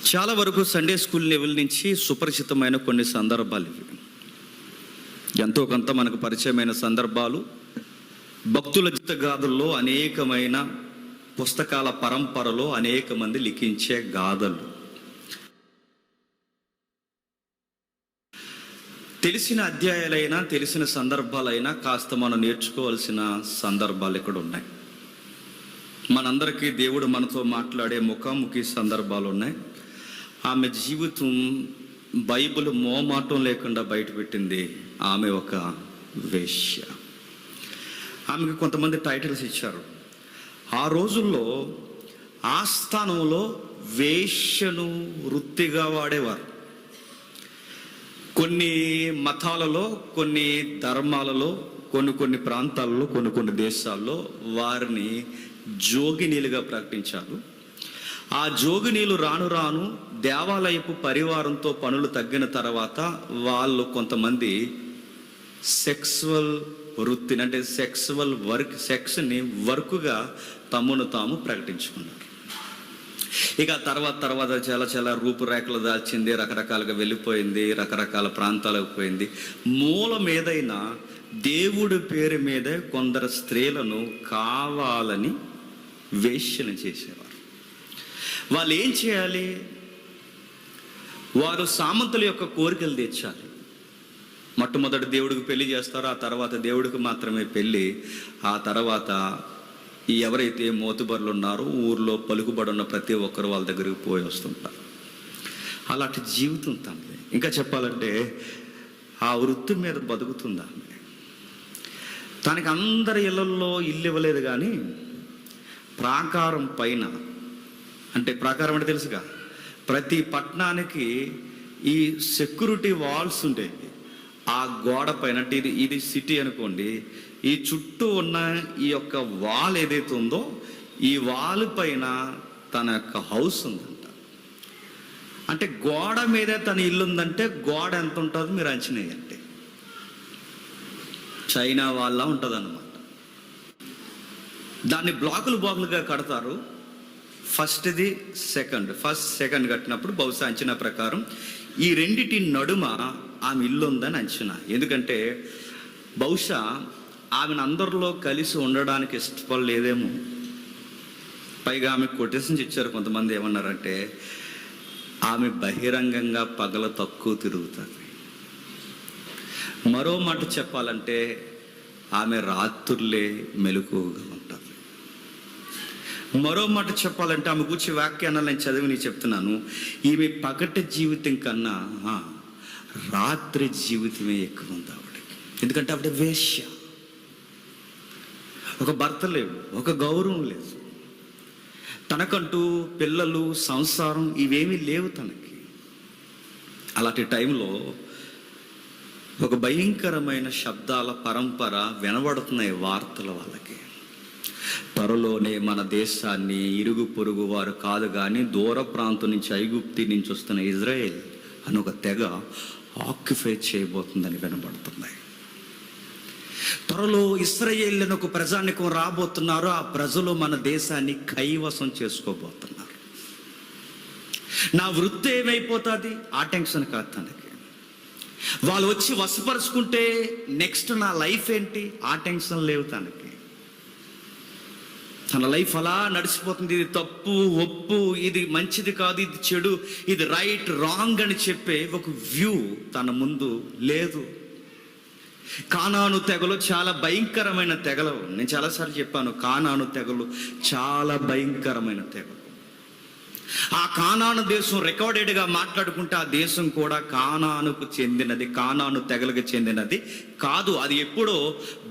చాలా వరకు Sunday school level నుంచి సుపరిచితమైన కొన్ని సందర్భాలు ఇవి. ఎంతో కొంత మనకు పరిచయమైన సందర్భాలు భక్తుల గాథల్లో, అనేకమైన పుస్తకాల పరంపరలో అనేక మంది లిఖించే గాథలు. తెలిసిన అధ్యాయాలైనా తెలిసిన సందర్భాలైనా కాస్త మనం నేర్చుకోవాల్సిన సందర్భాలు ఇక్కడ ఉన్నాయి. మనందరికీ దేవుడు మనతో మాట్లాడే ముఖాముఖి సందర్భాలు ఉన్నాయి. ఆమె జీవితం బైబిల్ మోమాటం లేకుండా బయటపెట్టింది. ఆమె ఒక వేశ్య. ఆమెకు కొంతమంది టైటిల్స్ ఇచ్చారు. ఆ రోజుల్లో ఆస్థానంలో వేశ్యను వృత్తిగా వాడేవారు. కొన్ని మతాలలో, కొన్ని ధర్మాలలో, కొన్ని ప్రాంతాలలో, కొన్ని దేశాల్లో వారిని జోగినీలుగా ప్రకటించారు. ఆ జోగినీలు రాను రాను దేవాలయపు పరివారంతో పనులు తగ్గిన తర్వాత వాళ్ళు కొంతమంది సెక్సువల్ వృత్తిని, అంటే సెక్స్ని వర్క్గా తమను తాము ప్రకటించుకున్నారు. ఇక తర్వాత చాలా రూపురేఖలు దాల్చింది, రకరకాలుగా వెళ్ళిపోయింది, రకరకాల ప్రాంతాలకు పోయింది. మూలం ఏదైనా దేవుడి పేరు మీదే కొందరు స్త్రీలను కావాలని వేశ్యను చేసేవారు. వాళ్ళు ఏం చేయాలి? వారు సామంతుల యొక్క కోరికలు తీర్చాలి. మొట్టమొదటి దేవుడికి పెళ్లి చేస్తారో, ఆ తర్వాత దేవుడికి మాత్రమే పెళ్ళి. ఆ తర్వాత ఎవరైతే మోతుబరులు ఉన్నారో ఊర్లో పలుకుబడి ఉన్న ప్రతి ఒక్కరు వాళ్ళ దగ్గరికి పోయి వస్తుంటారు. అలాంటి జీవితం తనది. ఇంకా చెప్పాలంటే ఆ వృత్తి మీద బతుకుతుందా? తనకి అందరి ఇళ్లలో ఇల్లు ఇవ్వలేదు, కానీ ప్రాకారం పైన, అంటే ప్రాకారం అంటే తెలుసుగా, ప్రతి పట్టణానికి ఈ సెక్యూరిటీ వాల్స్ ఉండేవి. ఆ గోడ పైన, అంటే ఇది సిటీ అనుకోండి, ఈ చుట్టూ ఉన్న ఈ యొక్క వాల్ ఏదైతే ఉందో ఈ వాల్ పైన తన యొక్క హౌస్ ఉందంట. అంటే గోడ మీదే తన ఇల్లు ఉందంటే గోడ ఎంత ఉంటుందో మీరు అంచనా వేయండి. చైనా వాళ్ళ ఉంటుంది అన్నమాట. దాన్ని బ్లాకులుగా కడతారు. ఫస్ట్ సెకండ్ కట్టినప్పుడు బహుశా అంచనా ప్రకారం ఈ రెండిటి నడుమ ఆమె ఇల్లు ఉందని అంచనా. ఎందుకంటే బహుశా ఆమెను అందరిలో కలిసి ఉండడానికి ఇష్టపడలేదేమో. పైగా ఆమె కొటేషన్స్ ఇచ్చారు కొంతమంది. ఏమన్నారంటే ఆమె బహిరంగంగా పగల తక్కువ తిరుగుతుంది. మరో మాట చెప్పాలంటే ఆమె రాత్రులే మెలకువగా ఉంటుంది. మరో మాట చెప్పాలంటే ఆమె గురించి వ్యాఖ్యానాలు నేను చదివి నీకు చెప్తున్నాను. ఈమె పగటి జీవితం కన్నా రాత్రి జీవితమే ఎక్కువ ఉంది ఆవిడకి. ఎందుకంటే ఆవిడ వేశ్య. ఒక భర్త లేడు, ఒక గౌరవం లేదు, తనకంటూ పిల్లలు, సంసారం ఇవేమీ లేవు తనకి. అలాంటి టైంలో ఒక భయంకరమైన శబ్దాల పరంపర వినబడుతున్నాయి వార్తల వాళ్ళకి. త్వరలోనే మన దేశాన్ని ఇరుగు పొరుగు వారు కాదు కానీ దూర ప్రాంతం నుంచి, ఐగుప్తి నుంచి వస్తున్న ఇజ్రాయెల్ అని ఒక తెగ ఆక్యుపై చేయబోతుందని వినబడుతున్నాయి. త్వరలో ఇశ్రాయేల్ అని ఒక ప్రజానికం రాబోతున్నారు. ఆ ప్రజలు మన దేశాన్ని కైవసం చేసుకోబోతున్నారు. నా వృత్తి ఏమైపోతుంది? ఆ టెన్షన్ కాదు తనకి. వాళ్ళు వచ్చి వశపరుచుకుంటే నెక్స్ట్ నా లైఫ్ ఏంటి? ఆ టెన్షన్ లేవు తనకి. తన లైఫ్ అలా నడిచిపోతుంది. ఇది తప్పు, ఒప్పు, ఇది మంచిది కాదు, ఇది చెడు, ఇది రైట్, రాంగ్ అని చెప్పే ఒక వ్యూ తన ముందు లేదు. కానాను తెగలు చాలా భయంకరమైన తెగలు. నేను చాలాసార్లు చెప్పాను, కానాను తెగలు చాలా భయంకరమైన తెగలు. ఆ కానాను దేశం రికార్డెడ్గా మాట్లాడుకుంటే ఆ దేశం కూడా కానానుకు చెందినది, కానాను తెగలకు చెందినది కాదు. అది ఎప్పుడో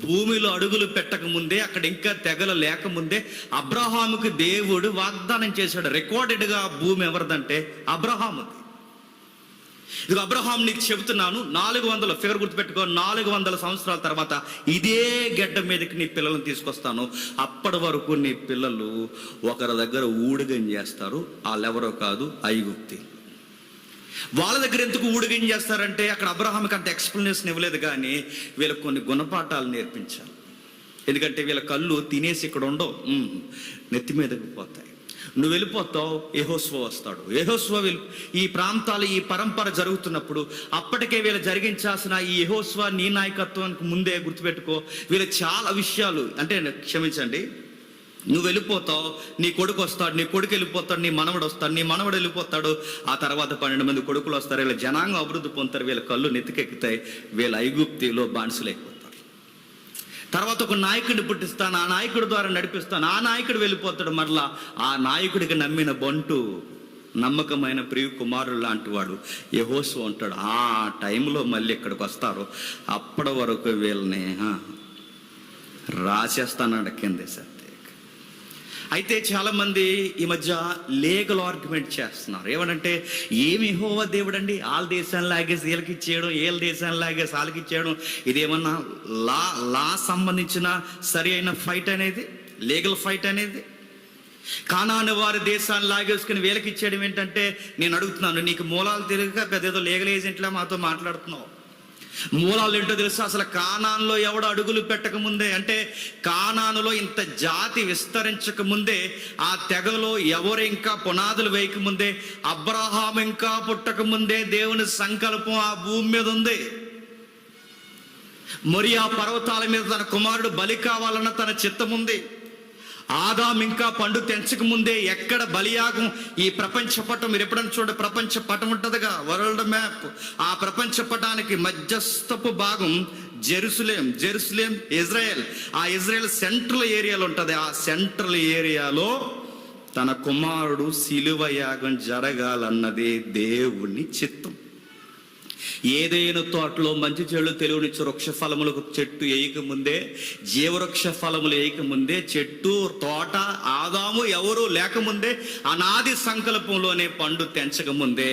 భూమిలో అడుగులు పెట్టక ముందే, అక్కడ ఇంకా తెగలు లేకముందే అబ్రహాముకు దేవుడు వాగ్దానం చేశాడు. రికార్డెడ్గా భూమి ఎవరిదంటే అబ్రహాముది. ఇది అబ్రహాం నీకు చెబుతున్నాను, 400 ఫిగర్ గుర్తుపెట్టుకో, 400 సంవత్సరాల తర్వాత ఇదే గడ్డ మీదకి నీ పిల్లలను తీసుకొస్తాను. అప్పటి వరకు నీ పిల్లలు ఒకరి దగ్గర ఊడిగం చేస్తారు. వాళ్ళెవరో కాదు, ఐగుప్తి. వాళ్ళ దగ్గర ఎందుకు ఊడిగం చేస్తారంటే అక్కడ అబ్రహాంకి అంత ఎక్స్ప్లెనేషన్ ఇవ్వలేదు, కానీ వీళ్ళకి కొన్ని గుణపాఠాలు నేర్పించాలి. ఎందుకంటే వీళ్ళ కళ్ళు తినేసి ఇక్కడ ఉండవు, నెత్తి మీదకి పోతాయి. నువ్వు వెళ్ళిపోతావు, యెహోషువ వస్తాడు. యెహోషువ ఈ ప్రాంతాలు ఈ పరంపర జరుగుతున్నప్పుడు అప్పటికే వీళ్ళు జరిగించాల్సిన ఈ యెహోషువ నీ నాయకత్వానికి ముందే గుర్తుపెట్టుకో, వీళ్ళు చాలా విషయాలు అంటే క్షమించండి, నువ్వు వెళ్ళిపోతావు, నీ కొడుకు వస్తాడు, నీ కొడుకు వెళ్ళిపోతాడు, నీ మనవడు వస్తాడు, నీ మనవడు వెళ్ళిపోతాడు, ఆ తర్వాత 12 మంది కొడుకులు వస్తారు. వీళ్ళ జనాంగం అభివృద్ధి పొందుతారు, వీళ్ళ కళ్ళు నెత్తికెక్కుతాయి, వీళ్ళ ఐగుప్తిలో బానిసలైపోతారు. తర్వాత ఒక నాయకుడిని పుట్టిస్తాను, ఆ నాయకుడి ద్వారా నడిపిస్తాను, ఆ నాయకుడు వెళ్ళిపోతాడు. మరలా ఆ నాయకుడికి నమ్మిన బంటు, నమ్మకమైన ప్రియ కుమారుడు లాంటి వాడు యెహోషువ ఉంటాడు. ఆ టైంలో మళ్ళీ ఇక్కడికి వస్తారు. అప్పటి వరకు వీళ్ళని రాసేస్తాను కిందే సార్. అయితే చాలామంది ఈ మధ్య లీగల్ ఆర్గ్యుమెంట్ చేస్తున్నారు. ఏమనంటే ఏమి యెహోవా దేవుడు అండి, వాళ్ళ దేశాన్ని లాగేసి వీళ్ళకి ఇచ్చేయడం, వీళ్ళ దేశాన్ని లాగేసి వాళ్ళకి ఇచ్చేయడం, ఇదేమన్నా లా సంబంధించిన సరి అయిన ఫైట్ అనేది, లీగల్ ఫైట్ అనేది? కానాను వారి దేశాన్ని లాగేసుకుని వీళ్ళకి ఇచ్చేయడం ఏంటంటే, నేను అడుగుతున్నాను, నీకు మూలాలు తెలియక పెద్దేదో లీగల్ ఏజెంట్లా మాతో మాట్లాడుతున్నావు. మూలాలు ఏంటో తెలుసా? అసలు కానానులో ఎవడు అడుగులు పెట్టక ముందే, అంటే కానానులో ఇంత జాతి విస్తరించక ముందే, ఆ తెగలో ఎవరు ఇంకా పునాదులు వేయక ముందే, అబ్రహాం ఇంకా పుట్టక ముందే దేవుని సంకల్పం ఆ భూమి మీద ఉంది. మొరియా పర్వతాల మీద తన కుమారుడు బలి కావాలన్న తన చిత్తం ఉంది. ఆదాం ఇంకా పండు తెంచక ముందే ఎక్కడ బలియాగం, ఈ ప్రపంచ పటం మీరు ఎప్పుడైనా చూడండి, ప్రపంచ పటం ఉంటుందిగా, వరల్డ్ మ్యాప్. ఆ ప్రపంచ పటానికి మధ్యస్థపు భాగం జెరూసలేం ఇజ్రాయెల్. ఆ ఇజ్రాయెల్ సెంట్రల్ ఏరియాలో ఉంటుంది. ఆ సెంట్రల్ ఏరియాలో తన కుమారుడు శిలువ యాగం జరగాలన్నదే దేవుని చిత్తం. ఏదైనా తోటలో మంచి చెడు తెలియనిచ్చు వృక్ష ఫలములకు చెట్టు వేయకముందే, జీవవృక్ష ఫలములు వేయకముందే, చెట్టు తోట ఆదాము ఎవరు లేకముందే, అనాది సంకల్పంలోనే పండు తెంచకముందే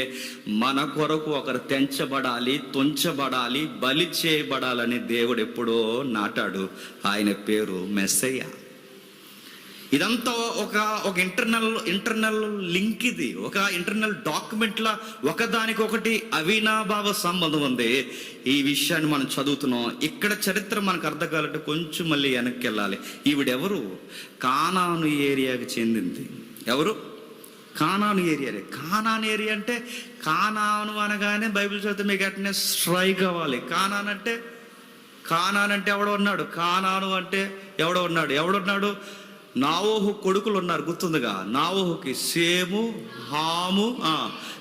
మన కొరకు ఒకరు తెంచబడాలి, తుంచబడాలి, బలి చేయబడాలని దేవుడు ఎప్పుడో నాటాడు. ఆయన పేరు మెస్సయ్య. ఇదంతా ఒక ఇంటర్నల్ లింక్, ఇది ఒక ఇంటర్నల్ డాక్యుమెంట్లా ఒకదానికొకటి అవినాభావ సంబంధం ఉంది. ఈ విషయాన్ని మనం చదువుతున్నాం. ఇక్కడ చరిత్ర మనకు అర్థం కావాలంటే కొంచెం మళ్ళీ వెనక్కి వెళ్ళాలి. ఈవిడెవరు? కానాను ఏరియాకి చెందింది. ఎవరు? కానాను ఏరియా. కానాను ఏరియా అంటే, కానాను అనగానే బైబిల్ చదివితే మీకు అట్నే స్ట్రైక్ అవ్వాలి. కానాన్ అంటే ఎవడో ఉన్నాడు. కానాను అంటే ఎవడున్నాడు? నావోహు కొడుకులు ఉన్నారు, గుర్తుందిగా. నావోహుకి సేము, హాము,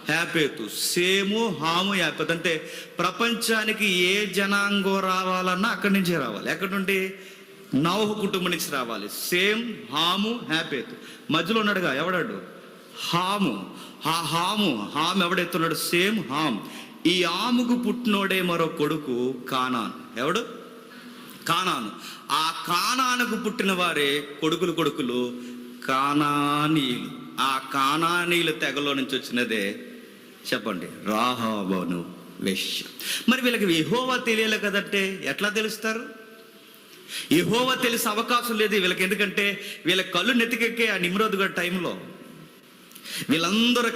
యాపెతు. సేము, హాము, యాపెతు అంటే ప్రపంచానికి ఏ జనాంగం రావాలన్నా అక్కడి నుంచే రావాలి. ఎక్కడి నుండి? నావోహు కుటుంబం నుంచి రావాలి. సేమ్, హాము, యాపెతు. మధ్యలో ఉన్నాడుగా, ఎవడాడు? హాము. హాము ఎవడెత్తున్నాడు? సేమ్, హామ్. ఈ ఆముకు పుట్టినోడే మరో కొడుకు కానాన్. ఎవడు? కానాను. ఆ కానానుకు పుట్టిన వారే కొడుకులు కానానీయులు. ఆ కానానీయుల తెగలో నుంచి వచ్చినదే చెప్పండి, రాహాబును వేశ్య. మరి వీళ్ళకి యెహోవా తెలియలే కదంటే ఎట్లా తెలుస్తారు? యెహోవా తెలిసే అవకాశం లేదు వీళ్ళకి. ఎందుకంటే వీళ్ళ కళ్ళు నెత్తికెక్కే ఆ నిమ్రోద్ గారి టైంలో వీళ్ళందరూ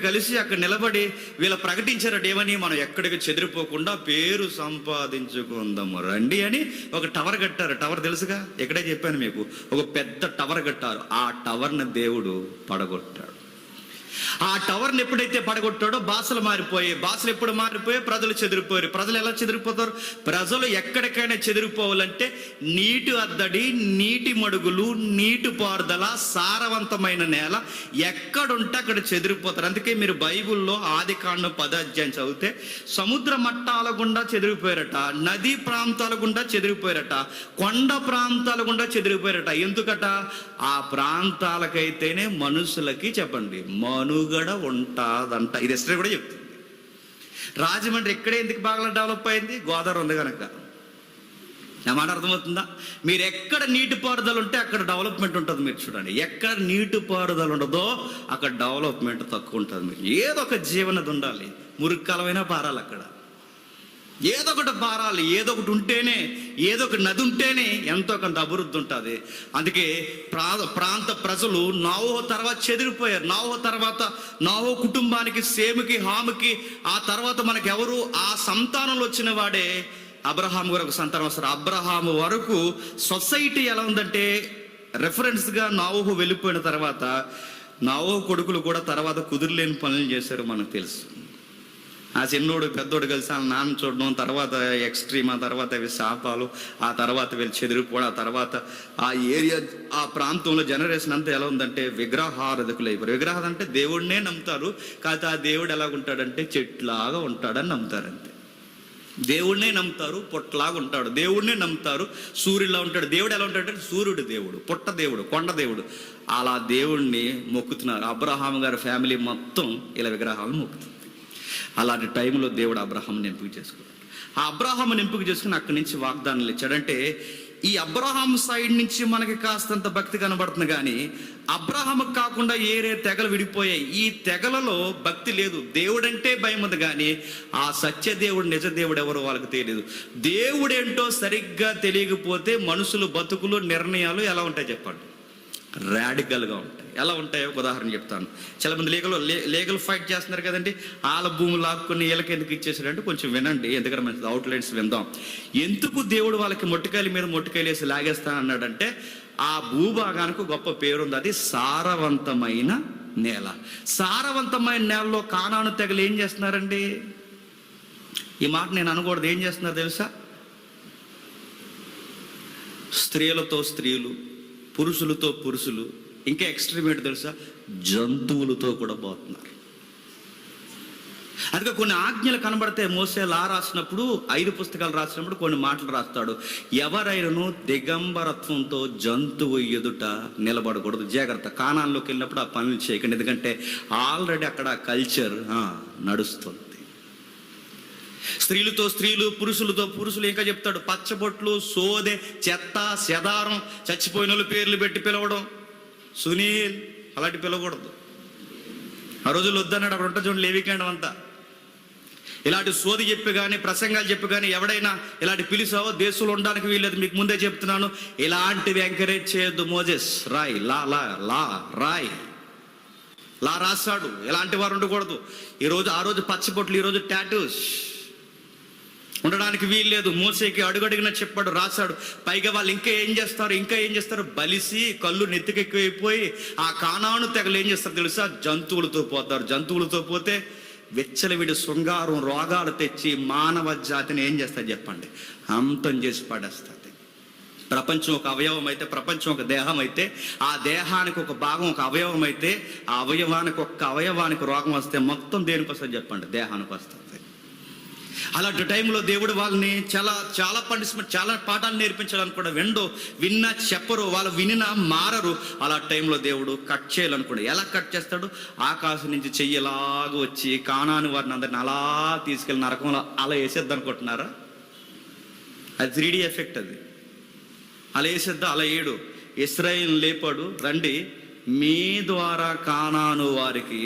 కలిసి అక్కడ నిలబడి వీళ్ళు ప్రకటించారట, ఏమని? మనం ఎక్కడికి చెదిరిపోకుండా పేరు సంపాదించుకుందాము రండి అని ఒక టవర్ కట్టారు. టవర్ తెలుసుగా, ఎక్కడే చెప్పాను మీకు, ఒక పెద్ద టవర్ కట్టారు. ఆ టవర్ని దేవుడు పడగొట్టాడు. ఆ టవర్ని ఎప్పుడైతే పడగొట్టాడో భాషలు ఎప్పుడు మారిపోయాయి? ప్రజలు చెదిరిపోయారు. ప్రజలు ఎలా చెదిరిపోతారు? ప్రజలు ఎక్కడికైనా చెదిరిపోవాలంటే నీటి అద్దడి, నీటి మడుగులు, నీటి పారుదల, సారవంతమైన నేల ఎక్కడుంటే అక్కడ చెదిరిపోతారు. అందుకే మీరు బైబిల్లో ఆదికాండం 10వ అధ్యాయం చదివితే సముద్ర మట్టాల గుండా చెదిరిపోయారట, నదీ ప్రాంతాల గుండా చెదిరిపోయారట, కొండ ప్రాంతాల గుండా చెదిరిపోయారట. ఎందుకట? ఆ ప్రాంతాలకైతేనే మనుషులకి చెప్పండి మనుగడ ఉంటాదంట. ఇది ఎస్టర్ కూడా చెప్తుంది. రాజమండ్రి ఎక్కడే ఎందుకు బాగా డెవలప్ అయింది? గోదావరి ఉంది కనుక. నా మాట అర్థమవుతుందా? మీరు ఎక్కడ నీటిపారుదల ఉంటే అక్కడ డెవలప్మెంట్ ఉంటుంది. మీరు చూడండి, ఎక్కడ నీటిపారుదల ఉండదో అక్కడ డెవలప్మెంట్ తక్కువ ఉంటుంది. మీరు ఏదో ఒక జీవనది ఉండాలి, మురుక్కలమైనా పారాలి, అక్కడ ఏదో ఒకటి పారాలి, ఏదో ఒకటి ఉంటేనే, ఏదో ఒక నది ఉంటేనే ఎంతో కొంత అభివృద్ధి ఉంటుంది. అందుకే ప్రాంత ప్రజలు నావోహు తర్వాత చెదిరిపోయారు. నావోహు కుటుంబానికి, సేముకి, హాముకి, ఆ తర్వాత మనకి ఎవరు? ఆ సంతానంలో వచ్చిన వాడే అబ్రహాం వరకు సంతానం వస్తారు. అబ్రహాము వరకు సొసైటీ ఎలా ఉందంటే, రెఫరెన్స్గా నావోహు వెళ్ళిపోయిన తర్వాత నావో కొడుకులు కూడా తర్వాత కుదురులేని పనులు చేశారు మనకు తెలుసు. ఆ చిన్నోడు పెద్దోడు కలిసి వాళ్ళ నాన్న చూడడం, తర్వాత ఎక్స్ట్రీమ్, ఆ తర్వాత అవి శాపాలు, ఆ తర్వాత వీళ్ళు చెదిరిపోవడం, ఆ తర్వాత ఆ ఏరియా ఆ ప్రాంతంలో జనరేషన్ అంతా ఎలా ఉందంటే విగ్రహారాధకులు అయిపోయారు. విగ్రహాలు అంటే దేవుడినే నమ్ముతారు, కాకపోతే ఆ దేవుడు ఎలాగుంటాడంటే చెట్లాగా ఉంటాడని నమ్ముతారు అంతే. దేవుడినే నమ్ముతారు, పొట్టలాగా ఉంటాడు. దేవుడినే నమ్ముతారు, సూర్యుడిలా ఉంటాడు. దేవుడు ఎలా ఉంటాడంటే సూర్యుడు దేవుడు, పుట్ట దేవుడు, కొండ దేవుడు. అలా దేవుణ్ణి మొక్కుతున్నారు. అబ్రహాం గారి ఫ్యామిలీ మొత్తం ఇలా విగ్రహాలను మొక్కుతుంది. అలాంటి టైంలో దేవుడు అబ్రహాంని ఎంపిక చేసుకున్నాడు. ఆ అబ్రహాంని ఎంపిక చేసుకుని అక్కడి నుంచి వాగ్దానాలు ఇచ్చాడంటే ఈ అబ్రహాం సైడ్ నుంచి మనకి కాస్తంత భక్తి కనబడుతుంది, కానీ అబ్రహాంకు కాకుండా ఏరే తెగలు విడిపోయాయి. ఈ తెగలలో భక్తి లేదు, దేవుడంటే భయం ఉంది, కానీ ఆ సత్యదేవుడు నిజ దేవుడు ఎవరో వాళ్ళకి తెలియదు. దేవుడేంటో సరిగ్గా తెలియకపోతే మనుషులు బతుకులు నిర్ణయాలు ఎలా ఉంటాయి చెప్పండి? రాడికల్గా ఉంటాయి. ఎలా ఉంటాయో ఉదాహరణ చెప్తాను. చాలా మంది లీగల్ ఫైట్ చేస్తున్నారు కదండి. వాళ్ళ భూములు లాక్కుని వీళ్ళకి ఎందుకు ఇచ్చేసాడంటే కొంచెం వినండి, ఎందుకంటే మంచి అవుట్లైన్స్ విందాం. ఎందుకు దేవుడు వాళ్ళకి మొట్టికాయల మీద మొట్టికాయలు వేసి లాగేస్తా అన్నాడంటే ఆ భూభాగానికి గొప్ప పేరుంది, అది సారవంతమైన నేల. సారవంతమైన నేలలో కానాను తెగలు ఏం చేస్తున్నారండి? ఈ మాట నేను అనకూడదు, ఏం చేస్తున్నారు తెలుసా? స్త్రీలతో స్త్రీలు, పురుషులతో పురుషులు, ఇంకా ఎక్స్ట్రీమ్ ఏంటో తెలుసా, జంతువులతో కూడా పోతున్నారు. అందుకే కొన్ని ఆజ్ఞలు కనబడితే మోసే లా రాసినప్పుడు 5 పుస్తకాలు రాసినప్పుడు కొన్ని మాటలు రాస్తాడు. ఎవరైనాను దిగంబరత్వంతో జంతువు ఎదుట నిలబడకూడదు, జాగ్రత్త. కానాన్లోకి వెళ్ళినప్పుడు ఆ పనులు చేయకండి, ఎందుకంటే ఆల్రెడీ అక్కడ కల్చర్ నడుస్తుంది. స్త్రీలతో స్త్రీలు, పురుషులతో పురుషులు. ఇంకా చెప్తాడు పచ్చబొట్లు, సోదె, చెత్త, చెదారం, చచ్చిపోయిన వాళ్ళు పేర్లు పెట్టి పిలవడం, సునీల్ అలాంటి పిలవకూడదు. ఆ రోజులు వద్దన్నాడు. అక్కడ ఉంటుంది చూడండి లేవికాండం అంతా. ఇలాంటి సోది చెప్పి కానీ ప్రసంగాలు చెప్పి కానీ ఎవడైనా ఇలాంటి పిలిచావో దేశంలో ఉండడానికి వీల్లేదు, మీకు ముందే చెప్తున్నాను. ఇలాంటివి ఎంకరేజ్ చేయొద్దు. మోజెస్ రాయ్ లా లా లా రాయ్ లా రాశాడు, ఇలాంటి వారు ఉండకూడదు. ఆ రోజు పచ్చబొట్లు, ఈరోజు టాటూస్ ఉండడానికి వీల్లేదు. మోసేకి అడుగడిగిన చెప్పాడు, రాశాడు. పైగా వాళ్ళు ఇంకా ఏం చేస్తారు? బలిసి కళ్ళు నెత్తికెక్కిపోయి ఆ కానాను తెగలు ఏం చేస్తారు తెలుసా? జంతువులతో పోతారు. జంతువులతో పోతే వెచ్చలవిడి శృంగారం, రోగాలు తెచ్చి మానవ జాతిని ఏం చేస్తారు చెప్పండి? అంతం చేసి పడేస్తుంది. ప్రపంచం ఒక అవయవం అయితే, ప్రపంచం ఒక దేహం అయితే, ఆ దేహానికి ఒక భాగం ఒక అవయవం అయితే, ఆ అవయవానికి రోగం వస్తే మొత్తం దేనికి వస్తుంది చెప్పండి? దేహానికి వస్తుంది. అలాంటి టైంలో దేవుడు వాళ్ళని చాలా పనిష్మెంట్, చాలా పాఠాలు నేర్పించడానికి కూడా విన్నా చెప్పరు, వాళ్ళు వినినా మారరు. అలా టైంలో దేవుడు కట్ చేయాలనుకోండి. ఎలా కట్ చేస్తాడు? ఆకాశం నుంచి చెయ్యలాగా వచ్చి కానాను వారిని అందరిని అలా తీసుకెళ్ళి నరకంలో అలా వేసేద్ది అనుకుంటున్నారా? అది 3D ఎఫెక్ట్. అది అలా వేసేద్దా? అలా ఏడు ఇశ్రాయేలును లేపాడు, రండి మీ ద్వారా కానాను వారికి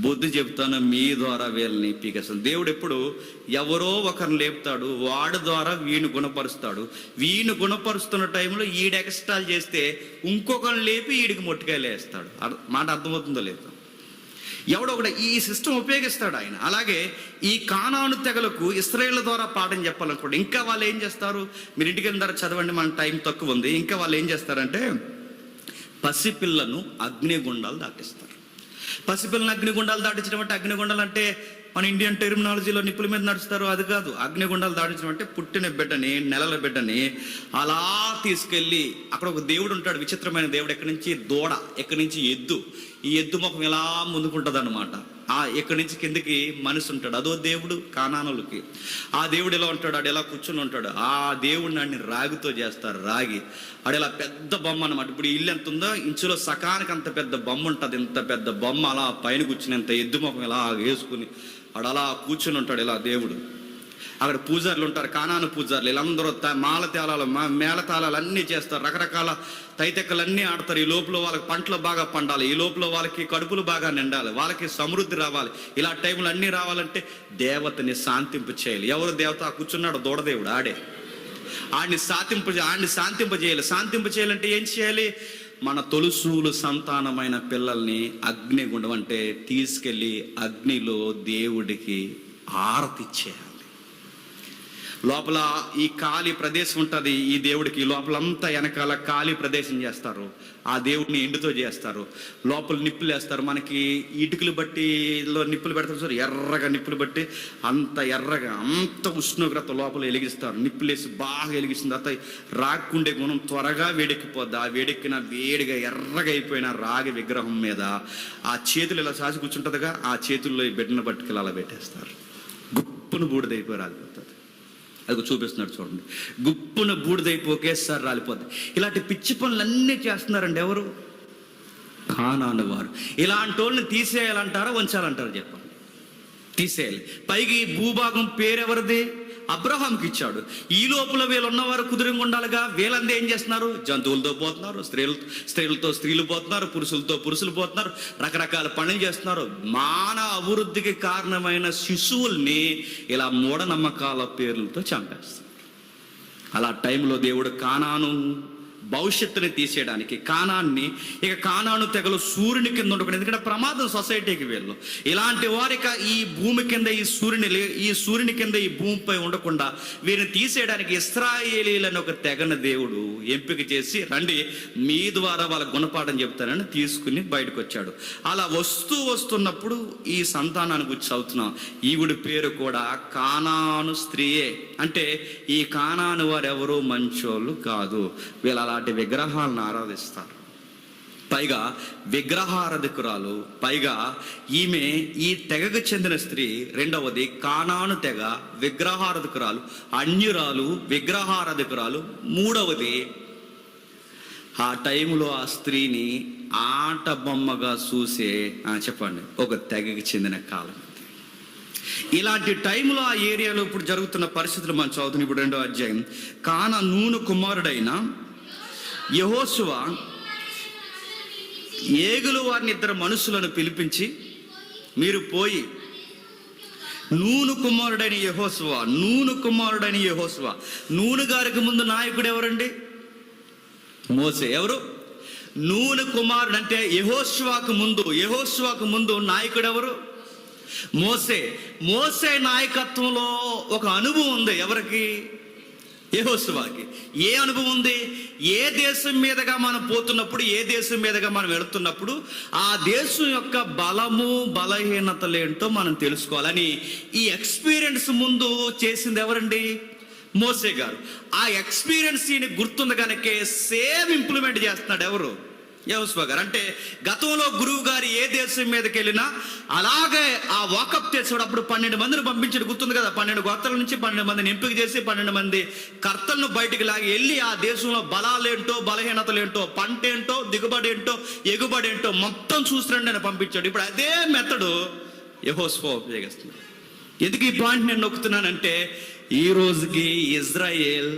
బుద్ధి చెప్తాను, మీ ద్వారా వీళ్ళని పీకేస్తాను. దేవుడు ఎప్పుడు ఎవరో ఒకరిని లేపుతాడు, వాడి ద్వారా వీడిని గుణపరుస్తాడు. వీడిని గుణపరుస్తున్న టైంలో ఈడు ఎక్స్ట్రాలు చేస్తే ఇంకొకరిని లేపి వీడికి మొట్టికాయలు వేస్తాడు. మాట అర్థమవుతుందో లేదు? ఎవడో కూడా ఈ సిస్టమ్ ఉపయోగిస్తాడు ఆయన. అలాగే ఈ కానాను తెగలకు ఇశ్రాయేలు ద్వారా పాఠం చెప్పాలనుకోండి. ఇంకా వాళ్ళు ఏం చేస్తారు? మీరు ఇంటికి వెళ్ళిన తర్వాత చదవండి, మన టైం తక్కువ ఉంది. ఇంకా వాళ్ళు ఏం చేస్తారంటే పసిపిల్లను అగ్నిగుండాలు దాటిస్తారు. పసిపిల్లని అగ్నిగుండాలు దాటించడం అంటే, అగ్నిగుండాలు అంటే మన ఇండియన్ టెర్మినాలజీలో నిప్పుల మీద నడుస్తారు, అది కాదు. అగ్నిగుండాలు దాటించడం అంటే పుట్టిన బిడ్డని, నెలల బిడ్డని అలా తీసుకెళ్ళి అక్కడ ఒక దేవుడు ఉంటాడు, విచిత్రమైన దేవుడు. ఎక్కడి నుంచి దూడ, ఎక్కడి నుంచి ఎద్దు. ఈ ఎద్దు ముఖం ఇలా ముందుకుంటుంది అనమాట. ఎక్కడి నుంచి కిందకి మనిషి ఉంటాడు, అదో దేవుడు కానానులకి. ఆ దేవుడు ఎలా ఉంటాడు? ఆడు ఎలా కూర్చుని ఉంటాడు. ఆ దేవుడిని ఆడిని రాగితో చేస్తారు. రాగి ఆడు ఇలా పెద్ద బొమ్మ అనమాట. ఇప్పుడు ఇల్లు ఎంత ఉందో ఇంచులో సకానికి అంత పెద్ద బొమ్మ ఉంటుంది. ఇంత పెద్ద బొమ్మ అలా పైన కూర్చుని, ఎంత ఎద్దు ముఖం ఇలా వేసుకుని ఆడు అలా కూర్చుని ఉంటాడు ఇలా దేవుడు. అక్కడ పూజారులు ఉంటారు, కానాను పూజారులు. వీళ్ళందరూ మాలతాళాలు, మేళతాళాలు అన్నీ చేస్తారు, రకరకాల తైతెక్కలన్నీ ఆడతారు. ఈ లోపల వాళ్ళకి పంటలు బాగా పండాలి, ఈ లోపల వాళ్ళకి కడుపులు బాగా నిండాలి, వాళ్ళకి సమృద్ధి రావాలి. ఇలా టైంలో అన్నీ రావాలంటే దేవతని శాంతింపు చేయాలి. ఎవరు దేవత? కూర్చున్నాడు దూడదేవుడు, ఆడే. ఆడిని శాంతింపజేయాలి. శాంతింపజేయాలంటే ఏం చేయాలి? మన తొలుసూలు సంతానమైన పిల్లల్ని అగ్నిగుండం అంటే తీసుకెళ్ళి అగ్నిలో దేవుడికి ఆరతి చేయాలి. లోపల ఈ ఖాళీ ప్రదేశం ఉంటుంది, ఈ దేవుడికి లోపలంతా వెనకాల ఖాళీ ప్రదేశం చేస్తారు, ఆ దేవుడిని ఎండుతో చేస్తారు, లోపల నిప్పులు వేస్తారు. మనకి ఇటుకలు బట్టిలో నిప్పులు పెడతారు సార్, ఎర్రగా నిప్పులు బట్టి అంత ఎర్రగా అంత ఉష్ణోగ్రత లోపల వెలిగిస్తారు. నిప్పులు వేసి బాగా వెలిగిస్తుంది. తర్వాత రాకుండే గుణం త్వరగా వేడెక్కిపోద్ది. ఆ వేడెక్కిన వేడిగా ఎర్రగా అయిపోయిన రాగి విగ్రహం మీద ఆ చేతులు ఇలా సాసి కూర్చుంటుందిగా, ఆ చేతుల్లో ఈ బిడ్డను పట్టుకెళ్ళి అలా పెట్టేస్తారు. గుప్పును బూడిదైపోయి రాలిపోతుంది. అది చూపిస్తున్నాడు చూడండి, గుప్పున బూడిదైపోయి ఒకేసారి రాలిపోద్ది. ఇలాంటి పిచ్చి పనులన్నీ చేస్తున్నారండి ఎవరు? కానాను వారు. ఇలాంటి వాళ్ళని తీసేయాలంటారా ఉంచాలంటారా చెప్పండి? తీసేయాలి. పైగా ఈ భూభాగం పేరెవరిది? అబ్రహాంకి ఇచ్చాడు. ఈ లోపల వీళ్ళు ఉన్నవారు కుదురుగా ఉండాలిగా. వీళ్ళంతా ఏం చేస్తున్నారు? జంతువులతో పోతున్నారు, స్త్రీలతో స్త్రీలు పోతున్నారు, పురుషులతో పురుషులు పోతున్నారు, రకరకాల పనులు చేస్తున్నారు. మానవ అభివృద్ధికి కారణమైన శిశువుల్ని ఇలా మూఢనమ్మకాల పేర్లతో చంపేస్తారు. అలా టైంలో దేవుడు కానాను భవిష్యత్తుని తీసేయడానికి కానాన్ని, ఇక కానాను తెగలు సూర్యుని కింద ఉండకూడదు. ఎందుకంటే ప్రమాదం సొసైటీకి వీళ్ళు. ఇలాంటి వారిక ఈ భూమి కింద ఈ సూర్యుని కింద ఈ భూమిపై ఉండకుండా వీరిని తీసేయడానికి ఇశ్రాయేలీలను ఒక తెగన దేవుడు ఎంపిక చేసి, రండి మీ ద్వారా వాళ్ళ గుణపాఠం చెప్తానని తీసుకుని బయటకు వచ్చాడు. అలా వస్తున్నప్పుడు ఈ సంతానాన్ని గురించి చదువుతున్నాం. ఈవిడి పేరు కూడా కానాను స్త్రీయే. అంటే ఈ కానాను వారు ఎవరో మంచోళ్ళు కాదు, వీళ్ళు అలాంటి విగ్రహాలను ఆరాధిస్తారు. పైగా విగ్రహారాధికురాలు, పైగా ఈమె ఈ తెగకు చెందిన స్త్రీ. రెండవది కానాను తెగ, విగ్రహారాధికురాలు, అన్యురాలు, విగ్రహారాధికురాలు. మూడవది ఆ టైంలో ఆ స్త్రీని ఆట బొమ్మగా చూసే చెప్పండి ఒక తెగకి చెందిన కాలం. ఇలాంటి టైంలో ఆ ఏరియాలో ఇప్పుడు జరుగుతున్న పరిస్థితులు మనం చదువుతున్నాం. ఇప్పుడు 2వ అధ్యాయం. నూను కుమారుడైన యెహోషువ ఏగులు వారిని 2 మనుషులను పిలిపించి, మీరు పోయి నూను కుమారుడైన యెహోషువ. నూను గారికి ముందు నాయకుడు ఎవరండి? మోసే. ఎవరు? నూను కుమారుడు. అంటే యెహోషువకు ముందు నాయకుడు ఎవరు? మోసే నాయకత్వంలో ఒక అనుభవం ఉంది. ఎవరికి? యెహోషువకి. ఏ అనుభవం ఉంది? ఏ దేశం మీదుగా మనం పోతున్నప్పుడు, ఏ దేశం మీదుగా మనం వెళుతున్నప్పుడు ఆ దేశం యొక్క బలము బలహీనతలేంటో మనం తెలుసుకోవాలని ఈ ఎక్స్పీరియన్స్ ముందు చేసింది ఎవరండి? మోసే గారు. ఆ ఎక్స్పీరియన్స్ గుర్తుంది కనుకే సేమ్ ఇంప్లిమెంట్ చేస్తున్నాడు. ఎవరు? యెహోషువ గారు. అంటే గతంలో గురువు గారు ఏ దేశం మీదకి వెళ్ళినా అలాగే ఆ వాకప్ చేసేవాడు. అప్పుడు 12 మందిని పంపించాడు, గుర్తుంది కదా. 12 గోత్రాల నుంచి 12 మందిని ఎంపిక చేసి 12 మంది కర్తలను బయటికి లాగి వెళ్ళి ఆ దేశంలో బలాలేంటో బలహీనతలేంటో, పంట ఏంటో, దిగుబడి ఏంటో, ఎగుబడి ఏంటో మొత్తం చూసిరండి అని పంపించాడు. ఇప్పుడు అదే మెథడు యెహోషువ ఉపయోగిస్తున్నాడు. ఎందుకు ఈ పాయింట్ నేను నొక్కుతున్నానంటే, ఈ రోజుకి ఇజ్రాయేల్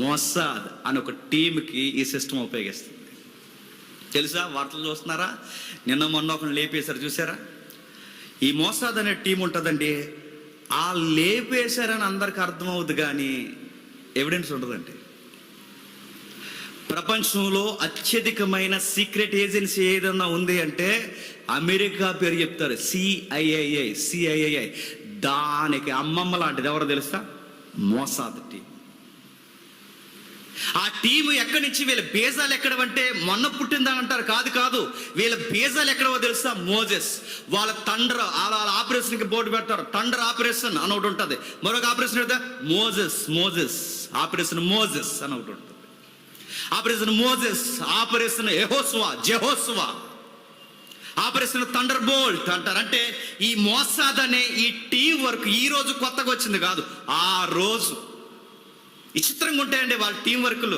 మొసాద్ అని ఒక టీంకి ఈ సిస్టమ్ ఉపయోగిస్తుంది. తెలుసా? వార్తలు చూస్తున్నారా? నిన్న మొన్న ఒకరిని లేపేశారు, చూసారా? ఈ మోసాద్ అనే టీం ఉంటుందండి. ఆ లేపేశారని అందరికి అర్థమవుద్ది, కానీ ఎవిడెన్స్ ఉండదండి. ప్రపంచంలో అత్యధికమైన సీక్రెట్ ఏజెన్సీ ఏదన్నా ఉంది అంటే అమెరికా పేరు చెప్తారు, సిఐఐ. దానికి అమ్మమ్మ లాంటిది ఎవరో తెలుసా? Mossad team. ఆ టీము ఎక్కడి నుంచి, వీళ్ళ బీజాలు ఎక్కడవంటే మొన్న పుట్టిందని అంటారు. కాదు, వీళ్ళ బీజాలు ఎక్కడవో తెలుసా? మోజెస్. వాళ్ళ తండ్ర వాళ్ళ ఆపరేషన్కి బోర్డు పెడతారు. తండ్ర ఆపరేషన్ అని ఒకటి ఉంటుంది. మరొక ఆపరేషన్ పెడతా మోజెస్ ఆపరేషన్ మోజెస్ అని ఒకటి ఉంటుంది. Operation Moses, operation Jehoshua, operation thunderbolt అంటారు. అంటే ఈ మోసాద్ అనే ఈ టీం వర్క్ ఈ రోజు కొత్తగా వచ్చింది కాదు, ఆ రోజు విచిత్రంగా ఉంటాయండి వాళ్ళ టీం వర్క్లు.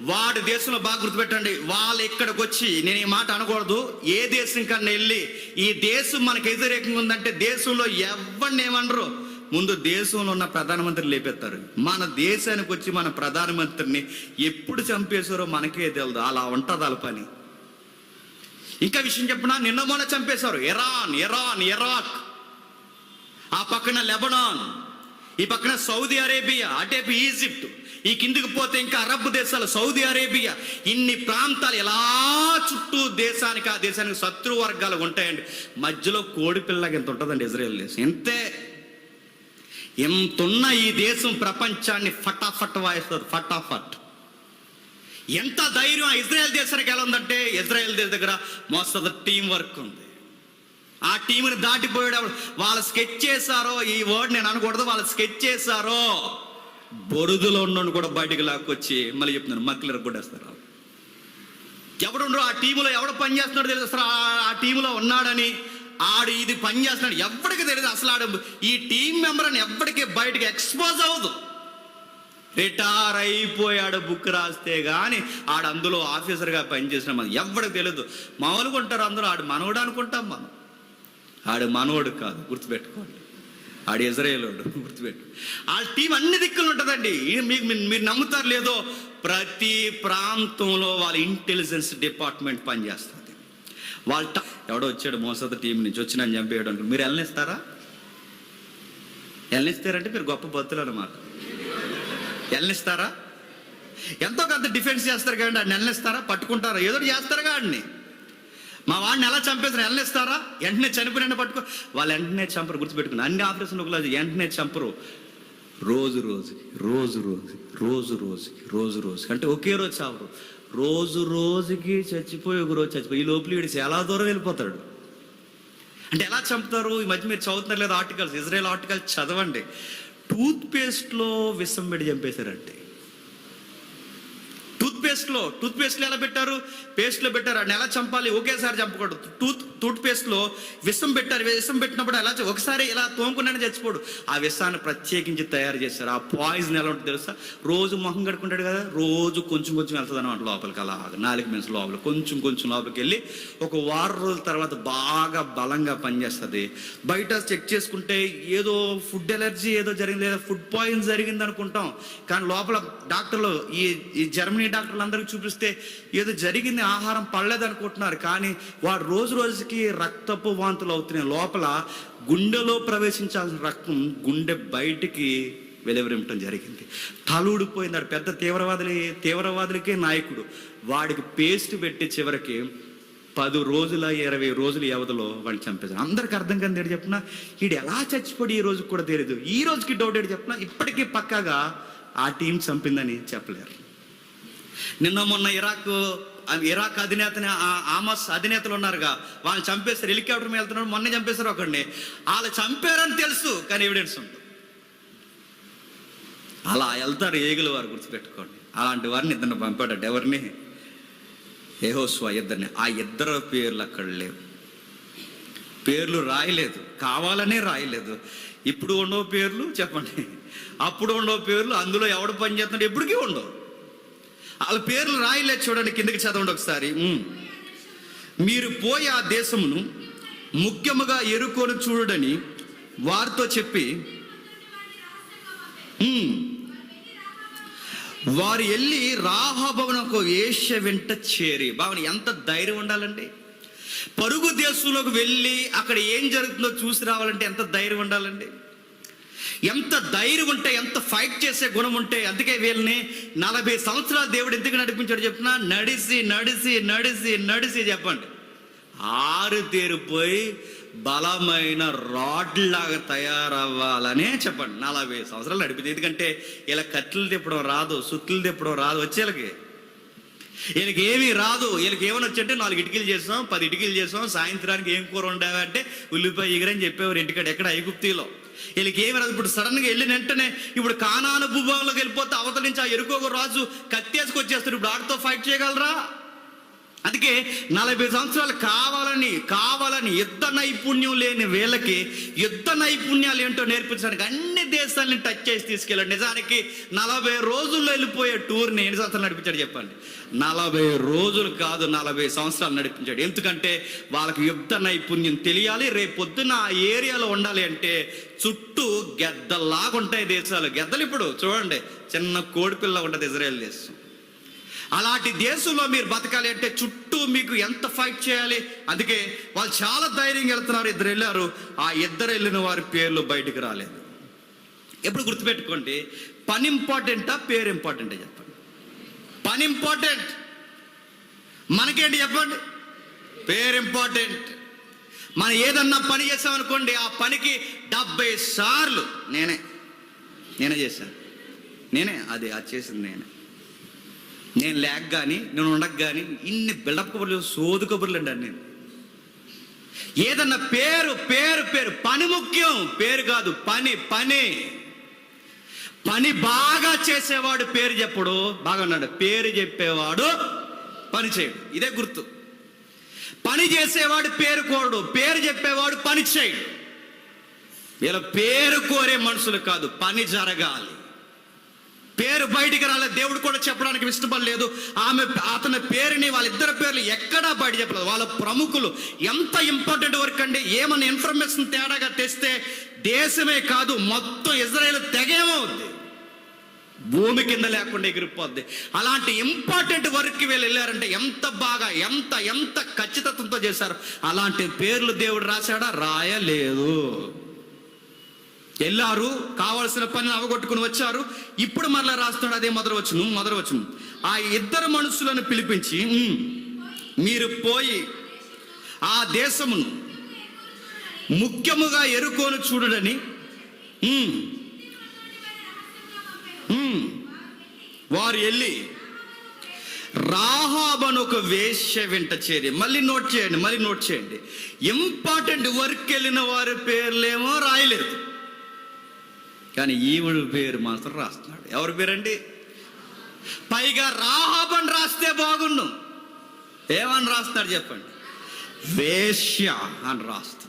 వాడి దేశంలో బాగా గుర్తుపెట్టండి, వాళ్ళు ఇక్కడికి వచ్చి, నేను ఈ మాట అనకూడదు, ఏ దేశం కన్నా వెళ్ళి ఈ దేశం మనకు వ్యతిరేకంగా ఉందంటే దేశంలో ఎవరిని ఏమనరు, ముందు దేశంలో ఉన్న ప్రధానమంత్రి లేపెత్తారు. మన దేశానికి వచ్చి మన ప్రధానమంత్రిని ఎప్పుడు చంపేశారో మనకే తెలియదు. అలా ఉంటుంది వాళ్ళ పని. ఇంకా విషయం చెప్పినా, నిన్న మొన్న చంపేశారు ఇరాన్, ఇరాక్, ఆ పక్కన లెబనాన్, ఈ పక్కన సౌదీ అరేబియా, అటేపు ఈజిప్ట్, ఈ కిందికి పోతే ఇంకా అరబ్ దేశాలు, సౌదీ అరేబియా, ఇన్ని ప్రాంతాలు ఎలా చుట్టూ దేశానికి ఆ దేశానికి శత్రు వర్గాలు ఉంటాయండి. మధ్యలో కోడి పిల్లకి ఎంత ఉంటుందండి ఇజ్రాయెల్ దేశం. ఇంతే. ఎంతున్న ఈ దేశం ప్రపంచాన్ని ఫటాఫట్ వాయిస్తారు, ఫటాఫట్. ఎంత ధైర్యం ఇజ్రాయెల్ దేశానికి ఎలా ఉందంటే, ఇజ్రాయెల్ దేశం దగ్గర మోస్తరు టీం వర్క్ ఉంది. ఆ టీంని దాటిపోయేటప్పుడు వాళ్ళు స్కెచ్ చేశారో, ఈ వర్డ్ నేను అనకూడదు, వాళ్ళు స్కెచ్ చేశారో, బొరుదులో ఉన్నోడు కూడా బయటికి లాక్కొచ్చి మళ్ళీ చెప్తున్నారు మక్కలు కొట్టేస్తారు. ఎవడుండో ఆ టీంలో ఎవడు పని చేస్తున్నాడో తెలుసు, అసలు ఆ టీంలో ఉన్నాడని, ఆడు ఇది పని చేస్తున్నాడు ఎవరికి తెలియదు. అసలు ఆడు ఈ టీం మెంబర్ అని ఎవరికి బయటకి ఎక్స్పోజ్ అవ్వదు. రిటైర్ అయిపోయాడు బుక్ రాస్తే కానీ ఆడు అందులో ఆఫీసర్గా పనిచేసిన మనం ఎవరికి తెలియదు. మామూలుగా ఉంటారు అందరూ, ఆడు మనవడు అనుకుంటాం మనం. ఆడు మనవడు కాదు, గుర్తుపెట్టుకోండి. ఆడు ఇజ్రాయేలోడు, గుర్తుపెట్టు. ఆ టీం అన్ని దిక్కులు ఉంటుందండి. మీకు మీరు నమ్ముతారు లేదో, ప్రతి ప్రాంతంలో వాళ్ళ ఇంటెలిజెన్స్ డిపార్ట్మెంట్ పనిచేస్తుంది. వాళ్ళ ఎవడో వచ్చాడు మోసద టీం నుంచి వచ్చి నన్ను చంపేయడం, మీరు వెళ్ళనిస్తారా? వెళ్ళనిస్తారంటే మీరు గొప్ప భక్తులు అన్నమాట. వెళ్ళనిస్తారా? ఎంతో కొంత డిఫెన్స్ చేస్తారు కాబట్టి ఆడిని వెళ్ళనిస్తారా? పట్టుకుంటారా? ఏదో చేస్తారు కాడిని. మా వాడిని ఎలా చంపేస్తారు? వెళ్ళనిస్తారా? వెంటనే చనిపోయిన పట్టుకో, వాళ్ళు వెంటనే చంపరు. గుర్తుపెట్టుకుని అన్ని ఆపరేషన్లు ఒకలా వెంటనే చంపరు. రోజు రోజుకి రోజు రోజుకి రోజు రోజుకి రోజు రోజుకి అంటే ఒకే రోజు చావరు. రోజు రోజుకి చచ్చిపోయి ఒక రోజు చచ్చిపోయి ఈ లోపల వీడి చాలా దూరం వెళ్ళిపోతాడు. అంటే ఎలా చంపుతారు? ఈ మధ్య మీరు చదువుతున్నారు లేదా ఆర్టికల్స్, ఇజ్రాయెల్ ఆర్టికల్స్ చదవండి. టూత్పేస్ట్లో విషం పెట్టి చంపేశారంటే. టూత్పేస్ట్లో ఎలా పెట్టారు? పేస్ట్లో పెట్టారు. అన్ని ఎలా చంపాలి? ఒకేసారి చంపకూడదు. టూత్పేస్ట్లో విషం పెట్టారు. విషం పెట్టినప్పుడు ఎలా ఒకసారి ఇలా తోముకున్నానే చచ్చిపోడు. ఆ విషాన్ని ప్రత్యేకించి తయారు చేశారు. ఆ పాయిజన్ ఎలా ఉంటుంది తెలుసా? రోజు మొహం కడుకుంటాడు కదా, రోజు కొంచెం కొంచెం వెళ్తుంది అనమాట లోపలికి. అలా 4 మినిట్స్ లోపల కొంచెం కొంచెం లోపలికి వెళ్ళి ఒక వారం రోజుల తర్వాత బాగా బలంగా పనిచేస్తుంది. బయట చెక్ చేసుకుంటే ఏదో ఫుడ్ ఎలర్జీ ఏదో జరిగింది, లేదా ఫుడ్ పాయిజన్ జరిగింది అనుకుంటాం. కానీ లోపల డాక్టర్లు ఈ జర్మనీ డాక్టర్లు అందరికి చూపిస్తే ఏదో జరిగింది, ఆహారం పడలేదు అనుకుంటున్నారు. కానీ వాడు రోజు రోజుకి రక్తపు వాంతులు అవుతున్నాయి. లోపల గుండెలో ప్రవేశించాల్సిన రక్తం గుండె బయటికి వెలువరించడం జరిగింది. తలూడిపోయింది. వాడు పెద్ద తీవ్రవాదులకే నాయకుడు. వాడికి పేస్ట్ పెట్టి చివరికి 10 రోజుల 20 రోజుల వ్యవధిలో వాడిని చంపేశారు. అందరికి అర్థం కాదు ఏంటి చెప్పిన, వీడు ఎలా చచ్చిపోయి ఈ రోజుకి కూడా తెలియదు. ఈ రోజుకి డౌట్ ఏంటి చెప్పిన, ఇప్పటికీ పక్కాగా ఆ టీం చంపిందని చెప్పలేరు. నిన్న మొన్న ఇరాక్ అధినేతని ఆమస్ అధినేతలు ఉన్నారుగా, వాళ్ళని చంపేస్తారు. హెలికాప్టర్ మీద వెళ్తున్నాడు, మొన్న చంపేశారు ఒకడిని. వాళ్ళు చంపారని తెలుసు కానీ ఎవిడెన్స్ ఉంటుంది. అలా వెళ్తారు ఏగులు వారు, గుర్తుపెట్టుకోండి. అలాంటి వారిని ఇద్దరిని పంపాడట. ఎవరిని? యెహోషువ ఇద్దరిని. ఆ ఇద్దరు పేర్లు అక్కడ లేవు. పేర్లు రాయలేదు, కావాలనే రాయలేదు. ఇప్పుడు ఉండవు పేర్లు చెప్పండి, అప్పుడు ఉండవు పేర్లు. అందులో ఎవడు పని చేస్తున్నాడు ఎప్పటికీ ఉండవు. వాళ్ళ పేర్లు రాయలేదు. చూడండి, కిందకి చదవండి ఒకసారి. మీరు పోయి ఆ దేశమును ముఖ్యముగా ఎరుకొని చూడని వారితో చెప్పి, వారు వెళ్ళి రాహాబునకు వేశ్య వెంట చేరి. బావని ఎంత ధైర్యం ఉండాలండి! పరుగు దేశంలోకి వెళ్ళి అక్కడ ఏం జరుగుతుందో చూసి రావాలంటే ఎంత ధైర్యం ఉండాలండి! ఎంత ధైర్యం ఉంటే, ఎంత ఫైట్ చేసే గుణం ఉంటే. అందుకే వీళ్ళని 40 సంవత్సరాలు దేవుడు ఎందుకు నడిపించాడు చెప్పిన, నడిసి నడిసి నడిసి నడిసి చెప్పండి ఆరుతేరిపోయి బలమైన రాడ్లాగా తయారవ్వాలనే చెప్పండి. 40 సంవత్సరాలు నడిపింది. ఎందుకంటే ఇలా కట్టెలు తిప్పడం రాదు, సుత్తులు తిప్పడం రాదు. వచ్చేళ్ళకి వీళ్ళకి ఏమీ రాదు. వీళ్ళకి ఏమని వచ్చంటే 4 ఇటుకలు చేసాం, 10 ఇటుకలు చేసాం, సాయంత్రానికి ఏం కూర ఉండేవంటే ఉల్లిపాయ ఎగిరని చెప్పేవారు ఇంటికాడ, ఎక్కడ ఐగుప్తిలో. వీళ్ళకి ఏమి రాదు. ఇప్పుడు సడన్గా వెళ్ళిన వెంటనే ఇప్పుడు కానాను భూభాగంలోకి వెళ్ళిపోతే అవతల నుంచి ఆ ఎరుకోక రాజు కత్తేసుకొచ్చేస్తారు. ఇప్పుడు ఆడితో ఫైట్ చేయగలరా? అందుకే 40 సంవత్సరాలు కావాలని యుద్ధ నైపుణ్యం లేని వీళ్ళకి యుద్ధ నైపుణ్యాలు ఏంటో నేర్పించడానికి అన్ని దేశాలని టచ్ చేసి తీసుకెళ్ళాడు. నిజానికి 40 రోజుల్లో వెళ్ళిపోయే టూర్ని ఎన్ని సంవత్సరాలు నడిపించాడు చెప్పండి? 40 రోజులు కాదు, 40 సంవత్సరాలు నడిపించాడు. ఎందుకంటే వాళ్ళకి యుద్ధ నైపుణ్యం తెలియాలి. రేపు పొద్దున్న ఆ ఏరియాలో ఉండాలి అంటే చుట్టూ గెద్దల్లాగా ఉంటాయి దేశాలు. గెద్దలు ఇప్పుడు చూడండి, చిన్న కోడిపిల్ల ఉంటుంది ఇజ్రాయెల్ దేశం. అలాంటి దేశంలో మీరు బతకాలి అంటే చుట్టూ మీకు ఎంత ఫైట్ చేయాలి. అందుకే వాళ్ళు చాలా ధైర్యంగా వెళ్తున్నారు. 2 వెళ్ళారు. ఆ 2 వెళ్ళిన వారి పేర్లు బయటకు రాలేదు. ఎప్పుడు గుర్తుపెట్టుకోండి, పని ఇంపార్టెంటా పేరు ఇంపార్టెంటా చెప్పండి? పని ఇంపార్టెంట్. మనకేంటి చెప్పండి? పేరు ఇంపార్టెంట్. మనం ఏదన్నా పని చేసామనుకోండి, ఆ పనికి 70 సార్లు నేనే నేనే చేశాను, నేనే అది చేసింది నేను లేక కానీ నేను ఉండక కానీ ఇన్ని బిల్డప్ కబుర్లు సోదు కబుర్లు అండి. నేను ఏదన్నా పేరు పేరు పేరు పని ముఖ్యం, పేరు కాదు. పని బాగా చేసేవాడు పేరు చెప్పడు, బాగా ఉన్నాడు. పేరు చెప్పేవాడు పని చేయడు, ఇదే గుర్తు. పని చేసేవాడు పేరు కోరడు, పేరు చెప్పేవాడు పని చేయడు. వీళ్ళ పేరు కోరే మనుషులు కాదు, పని జరగాలి. పేరు బయటికి రాలేదు, దేవుడు కూడా చెప్పడానికి ఇష్టపడలేదు. అతని పేరుని, వాళ్ళిద్దరి పేర్లు ఎక్కడా బయట చెప్పలేదు. వాళ్ళ ప్రముఖులు ఎంత ఇంపార్టెంట్ వర్క్ అండి. ఏమన్నా ఇన్ఫర్మేషన్ తేడాగా తెస్తే దేశమే కాదు మొత్తం ఇజ్రాయేల్ తెగేమవుద్ది, భూమి కింద లేకుండా ఎగిరిపోద్ది. అలాంటి ఇంపార్టెంట్ వర్క్కి వీళ్ళు వెళ్ళారంటే ఎంత బాగా ఎంత ఖచ్చితత్వంతో చేశారు. అలాంటి పేర్లు దేవుడు రాశాడా? రాయలేదు. వెళ్ళారు, కావాల్సిన పని అవగొట్టుకుని వచ్చారు. ఇప్పుడు మరలా రాస్తున్నాడు అదే మొదలువచనం. ఆ ఇద్దరు మనుషులను పిలిపించి, మీరు పోయి ఆ దేశమును ముఖ్యముగా ఎరుకోను చూడడని వారు వెళ్ళి రాహాబను ఒక వేశ్య వెంట చేరి. మళ్ళీ నోట్ చేయండి. ఇంపార్టెంట్ వర్క్ వెళ్ళిన వారి పేర్లేమో రాయలేదు, కానీ ఈవిడ పేరు మాత్రం రాస్తున్నాడు. ఎవరి పేరండి? పైగా రాహాబని రాస్తే బాగుండు. ఏమని రాస్తున్నాడు చెప్పండి? వేశ్య అని రాస్తున్నాడు.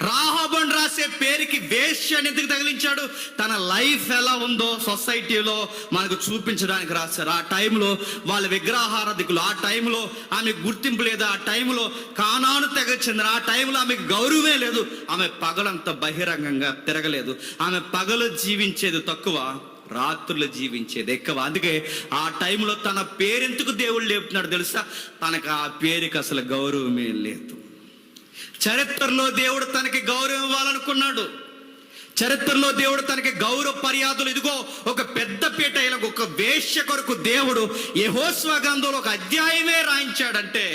రాహాబని రాసే పేరుకి వేశ్య అని ఎందుకు తగిలించాడు? తన లైఫ్ ఎలా ఉందో సొసైటీలో మనకు చూపించడానికి రాశారు. ఆ టైంలో వాళ్ళ విగ్రహారాధికులు, ఆ టైంలో ఆమె గుర్తింపు లేదు, ఆ టైంలో కానాను తెగ చెందిన, ఆ టైంలో ఆమెకు గౌరవమే లేదు. ఆమె పగలంత బహిరంగంగా తిరగలేదు. ఆమె పగలు జీవించేది తక్కువ, రాత్రులు జీవించేది ఎక్కువ. అందుకే ఆ టైంలో తన పేరెందుకు దేవుడు లేపుతున్నాడు తెలుసా? తనకు ఆ పేరుకి అసలు గౌరవమే లేదు. చరిత్రలో దేవుడు తనకి గౌరవం ఇవ్వాలనుకున్నాడు. చరిత్రలో దేవుడు తనకి గౌరవ మర్యాదలు, ఇదిగో ఒక పెద్ద పీట, ఒక వేశ్య కొరకు దేవుడు యెహోషువ గ్రంథంలో ఒక అధ్యాయమే రాయించాడంటే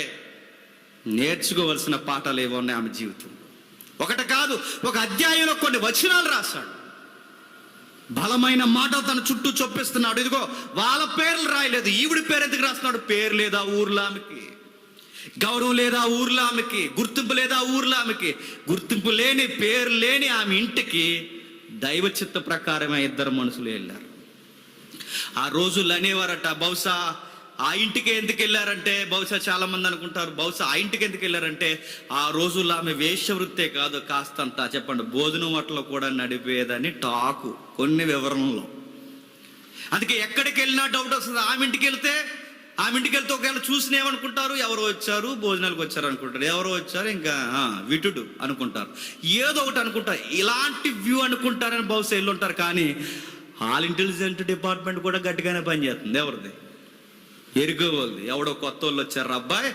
నేర్చుకోవలసిన పాఠాలు ఏవో ఉన్నాయి ఆమె జీవితం. ఒకటి కాదు, ఒక అధ్యాయంలో కొన్ని వచనాలు రాశాడు. బలమైన మాటలు తన చుట్టూ చొప్పిస్తున్నాడు. ఇదిగో వాళ్ళ పేర్లు రాయలేదు, ఈవిడి పేరు ఎందుకు రాస్తున్నాడు? పేరు లేదా ఊర్లో ఆమెకి, గౌరవం లేదా ఊర్లో ఆమెకి, గుర్తింపు లేదా ఊర్లో ఆమెకి. గుర్తింపు లేని, పేరు లేని ఆమె ఇంటికి దైవ చిత్త ప్రకారమే ఇద్దరు మనుషులు వెళ్ళారు. ఆ రోజులు అనేవారట, బహుశా ఆ ఇంటికి ఎందుకు వెళ్ళారంటే, బహుశా చాలా మంది అనుకుంటారు, బహుశా ఆ ఇంటికి ఎందుకు వెళ్ళారంటే ఆ రోజుల్లో ఆమె వేశ్యవృత్తే కాదు, కాస్తంత చెప్పండి భోజనం వాటిలో కూడా నడిపేదని టాకు కొన్ని వివరణలో. అందుకే ఎక్కడికి వెళ్ళినా డౌట్ వస్తుంది. ఆమె ఇంటికి వెళ్తే ఒకవేళ చూసిన ఏమనుకుంటారు? ఎవరో వచ్చారు, భోజనాలకు వచ్చారు అనుకుంటారు. ఎవరో వచ్చారు, ఇంకా విటుడు అనుకుంటారు, ఏదో ఒకటి అనుకుంటారు. ఇలాంటి వ్యూ అనుకుంటారని బహుశా వెళ్ళి ఉంటారు. కానీ ఆల్ ఇంటెలిజెంట్ డిపార్ట్మెంట్ కూడా గట్టిగానే పనిచేస్తుంది. ఎవరిది? ఎరుగోళ్ళది. ఎవడో కొత్త వాళ్ళు వచ్చారు, అబ్బాయి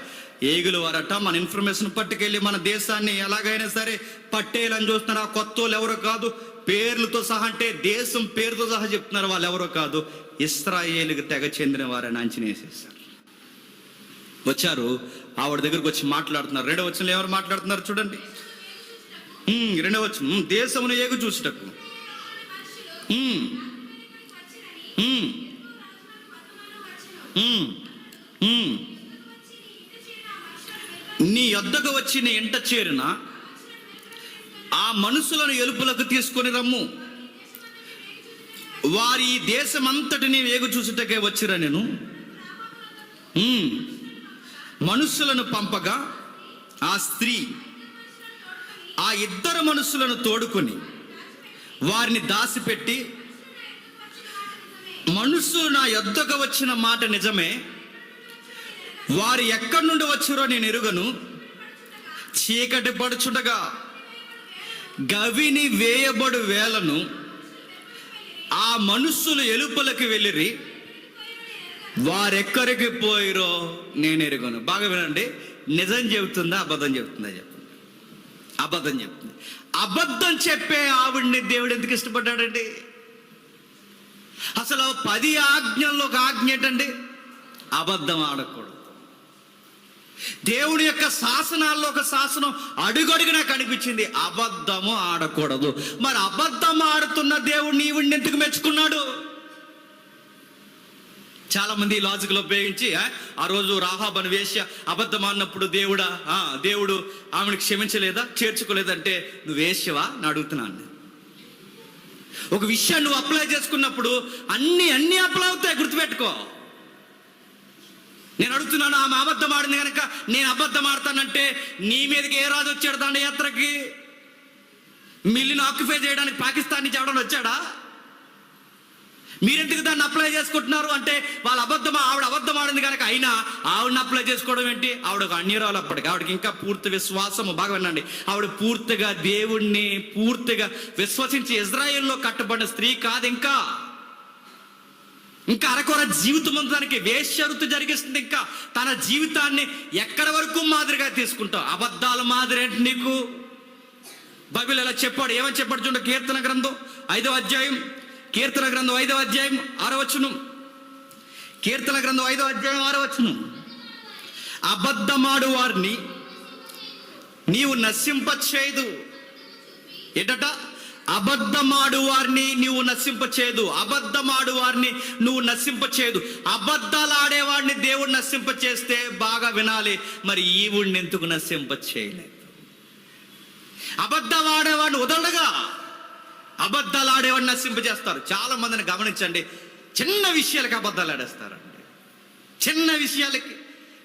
ఏగులు వారట, మన ఇన్ఫర్మేషన్ పట్టుకెళ్ళి మన దేశాన్ని ఎలాగైనా సరే పట్టేయాలని చూస్తున్నారు. ఆ కొత్త వాళ్ళు ఎవరో కాదు, పేర్లతో సహా, అంటే దేశం పేరుతో సహా చెప్తున్నారు. వాళ్ళు ఎవరో కాదు, ఇశ్రాయేలుకి తెగ చెందిన వారని అంచనా వేసేసారు. వచ్చారు, ఆవిడ దగ్గరకు వచ్చి మాట్లాడుతున్నారు. 2వ వచనంలో ఎవరు మాట్లాడుతున్నారు చూడండి. 2వ వచనం, దేశమును ఏగు చూసుటకు నీ యొద్దకు వచ్చి నీ ఇంట చేరిన ఆ మనుషులను ఎలుపులకు తీసుకొని రమ్ము, వారి ఈ దేశమంతటిని వేగు చూసుటకే వచ్చిరా. నేను మనుషులను పంపగా ఆ స్త్రీ ఆ ఇద్దరు మనుషులను తోడుకొని వారిని దాసిపెట్టి, మనుషులు నా యొద్దకు వచ్చిన మాట నిజమే, వారు ఎక్కడి నుండి వచ్చిరో నేను ఎరుగను. చీకటి పడుచుటగా గవిని వేయబడు వేళను ఆ మనుషులు ఎలుపలకు వెళ్ళిరి, వారెక్కడికి పోయిరో నేను ఎరుగను. బాగా వినండి, నిజం చెబుతుందా అబద్ధం చెబుతుందా చెప్పండి? అబద్ధం చెప్తుంది. అబద్ధం చెప్పే ఆవిడ్ని దేవుడు ఎందుకు ఇష్టపడ్డాడండి? అసలు 10 ఆజ్ఞల్లో ఒక ఆజ్ఞ ఏంటండి? అబద్ధం ఆడకూడదు. దేవుడి యొక్క శాసనాల్లో ఒక శాసనం అడుగడుగునా కనిపించింది, అబద్ధము ఆడకూడదు. మరి అబద్ధం ఆడుతున్న దేవుడు నీవుడిని ఎందుకు మెచ్చుకున్నాడు? చాలా మంది లాజిక్లో ఉపయోగించి ఆ రోజు రాహాబు అనే వేశ్య అబద్ధం ఆడినప్పుడు దేవుడు ఆమెను క్షమించలేదా, చేర్చుకోలేదంటే నువ్వు వేశ్యవా అని అడుగుతున్నాను. ఒక విషయాన్ని నువ్వు అప్లై చేసుకున్నప్పుడు అన్ని అప్లై అవుతాయి, గుర్తుపెట్టుకో. నేను అడుగుతున్నాను, ఆమె అబద్ధం ఆడింది కనుక నేను అబద్ధం ఆడతానంటే నీ మీదకి ఏ రాజు వచ్చాడు దండయాత్రకి? మిల్లుని ఆక్యుపై చేయడానికి పాకిస్తాన్ నుంచి ఎవడని వచ్చాడా? మీరెందుకు దాన్ని అప్లై చేసుకుంటున్నారు అంటే ఆవిడ అబద్ధం ఆడింది కనుక అయినా ఆవిడని అప్లై చేసుకోవడం ఏంటి? ఆవిడ ఒక అన్యరాలు, అప్పటికి ఆవిడకి ఇంకా పూర్తి విశ్వాసము, బాగా వినండి, ఆవిడ పూర్తిగా దేవుణ్ణి పూర్తిగా విశ్వసించి ఇజ్రాయెల్లో కట్టబడిన స్త్రీ కాదు. ఇంకా అరకొర జీవితం ఉందానికి వేశ్యవృత్తి జరిగిస్తుంది. ఇంకా తన జీవితాన్ని ఎక్కడి వరకు మాదిరిగా తీసుకుంటావు? అబద్ధాల మాదిరి ఏంటి నీకు? బైబిల్ ఎలా చెప్పాడు, ఏమని చెప్పాడు చూడండి. కీర్తన గ్రంథం 5వ అధ్యాయం, కీర్తన గ్రంథం 5వ అధ్యాయం 6వ వచనం. కీర్తన గ్రంథం 5వ అధ్యాయం 6వ వచనం. అబద్ధమాడు వారిని నీవు నశింపచేయదు. ఏంటట? అబద్ధమాడు వారిని నీవు నశింపచేయదు. అబద్ధమాడు వారిని నువ్వు నశింపచేయదు. అబద్ధాలు ఆడేవాడిని దేవుడు నశింపచేస్తే, బాగా వినాలి, మరి ఈవుడిని ఎందుకు నశింపచేయలేదు? అబద్ధాలు ఆడేవాడిని వదలగా అబద్ధాలు ఆడేవాడిని నశింపజేస్తారు. చాలా మందిని గమనించండి, చిన్న విషయాలకి అబద్ధాలు ఆడేస్తారండి. చిన్న విషయాలకి,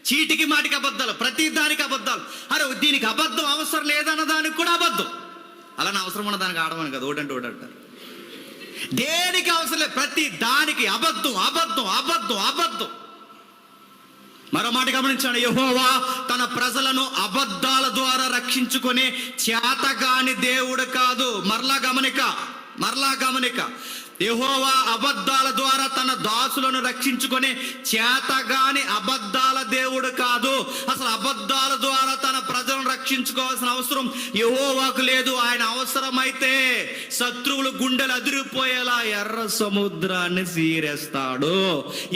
చీటికి మాటికి అబద్ధాలు, ప్రతి దానికి అబద్ధాలు. అరే దీనికి అబద్ధం అవసరం లేదన్న దానికి కూడా అబద్ధం. అలానే అవసరం ఉన్న దానికి ఆడమని కదా, ఓడంటే ఓడంటారు. దేనికి అవసరం లేదు, ప్రతి దానికి అబద్ధం అబద్ధం అబద్ధం అబద్ధం. మరో మాట గమనించండి, యెహోవా తన ప్రజలను అబద్ధాల ద్వారా రక్షించుకునే చేతగాని దేవుడు కాదు. మరలా గమనిక. యెహోవా అబద్ధాల ద్వారా తన దాసులను రక్షించుకునే చేతగాని అబద్ధాల దేవుడు కాదు. అసలు అబద్ధాల ద్వారా తన ప్రజలను రక్షించుకోవాల్సిన అవసరం యెహోవాకు లేదు. ఆయన అవసరమైతే శత్రువులు గుండెలు అదిరిపోయేలా ఎర్ర సముద్రాన్ని సీరేస్తాడు,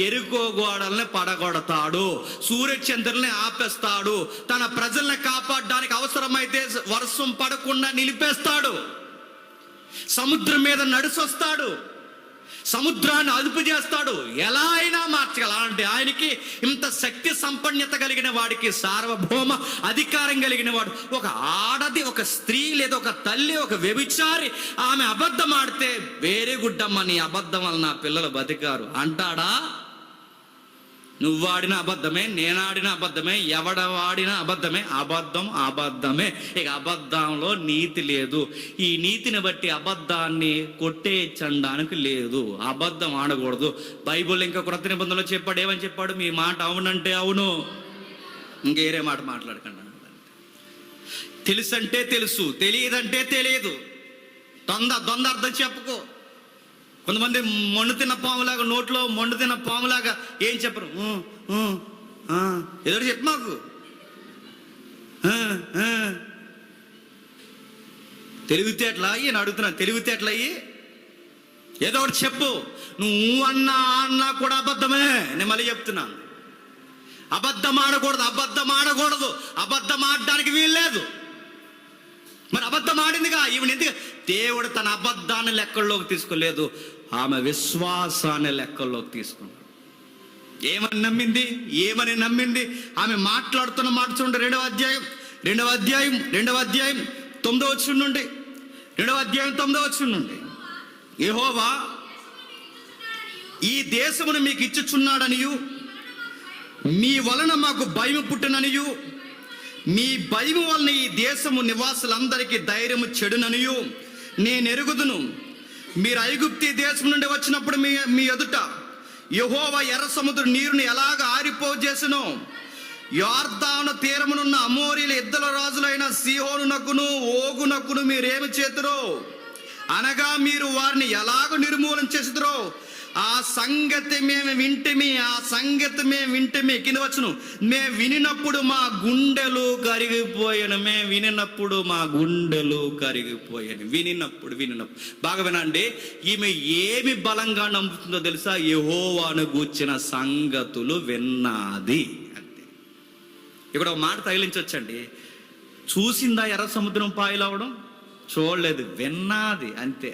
ఎరుకో గోడల్ని పడగొడతాడు, సూర్యచంద్రుల్ని ఆపేస్తాడు, తన ప్రజల్ని కాపాడడానికి అవసరమైతే వర్షం పడకుండా నిలిపేస్తాడు, సముద్రం మీద నడిచొస్తాడు, సముద్రాన్ని అదుపు చేస్తాడు, ఎలా అయినా మార్చగల. అలాంటి ఆయనకి ఇంత శక్తి సంపన్నత కలిగిన వాడికి, సార్వభౌమ అధికారం కలిగిన వాడు, ఒక ఆడది, ఒక స్త్రీ లేదా ఒక తల్లి, ఒక వ్యభిచారి ఆమె అబద్ధం ఆడితే వేరే గుడ్డమ్మ నీ అబద్ధం వల్ల నా పిల్లలు బతికారు అంటాడా? నువ్వు ఆడిన అబద్ధమే, నేను ఆడిన అబద్ధమే, ఎవడవాడిన అబద్ధమే. అబద్ధమే. ఇక అబద్ధంలో నీతి లేదు. ఈ నీతిని బట్టి అబద్ధాన్ని కొట్టేయడానికి లేదు. అబద్ధం ఆడకూడదు. బైబుల్ ఇంకా క్రొత్త నిబంధనలో చెప్పాడు, ఏమని చెప్పాడు? మీ మాట అవునంటే అవును, ఇంకేరే మాట మాట్లాడకండి. తెలుసు అంటే తెలుసు, తెలియదంటే తెలియదు. దొంద అర్థం చెప్పుకో. కొంతమంది మొండు తిన్న పాములాగా, నోట్లో మొండు తిన్న పాములాగా ఏం చెప్పరు, ఏదో చెప్పు మాకు. తెలివితేటలా అయ్యి అని అడుగుతున్నాను, తెలివితేటలు అయ్యి ఏదో ఒకటి చెప్పు. నువ్వు అన్నా కూడా అబద్ధమే. నేను మళ్ళీ చెప్తున్నాను, అబద్ధం ఆడకూడదు. అబద్ధం ఆడడానికి వీల్లేదు. మరి అబద్ధం ఆడిందిగా ఈవిడ ఎందుకు? దేవుడు తన అబద్ధాన్ని లెక్కల్లోకి తీసుకోలేదు, ఆమె విశ్వాసాన్ని లెక్కల్లోకి తీసుకున్నాడు. ఏమని నమ్మింది? ఆమె మాట్లాడుతున్న మాట చూడండి. 2వ అధ్యాయం 9వ వచనం నుండి, 2వ అధ్యాయం 9వ వచనం నుండి. యెహోవా ఈ దేశమును మీకు ఇచ్చుచున్నాడనియు, మీ వలన మాకు భయం పుట్టిననియు, మీ భయం వలన ఈ దేశము నివాసులందరికీ ధైర్యము చెడుననియు నేను ఎరుగుదును. మీరు ఐగుప్తి దేశం నుండి వచ్చినప్పుడు మీ ఎదుట యెహోవా ఎర్ర సముద్ర నీరుని ఎలాగ ఆరిపోజేసెనో, యొర్దాను తీరమునున్న అమోరీల ఇద్దరు రాజులైన సీహోనునకును ఓగునకును మీరేమి చేతురో, అనగా మీరు వారిని ఎలాగ నిర్మూలన చేసిరో ఆ సంగతి మేము వింటిమి. కింద వచ్చును, మేము వినినప్పుడు మా గుండెలు కరిగిపోయాను. వినినప్పుడు బాగా వినండి. ఈమె ఏమి బలంగా నమ్ముతుందో తెలుసా? యెహోవాను గూర్చిన సంగతులు విన్నది అంతే. ఇక్కడ ఒక మాట తగిలించవచ్చండి. చూసిందా ఎర్ర సముద్రం పాయలవడం? చూడలేదు, విన్నాది అంతే.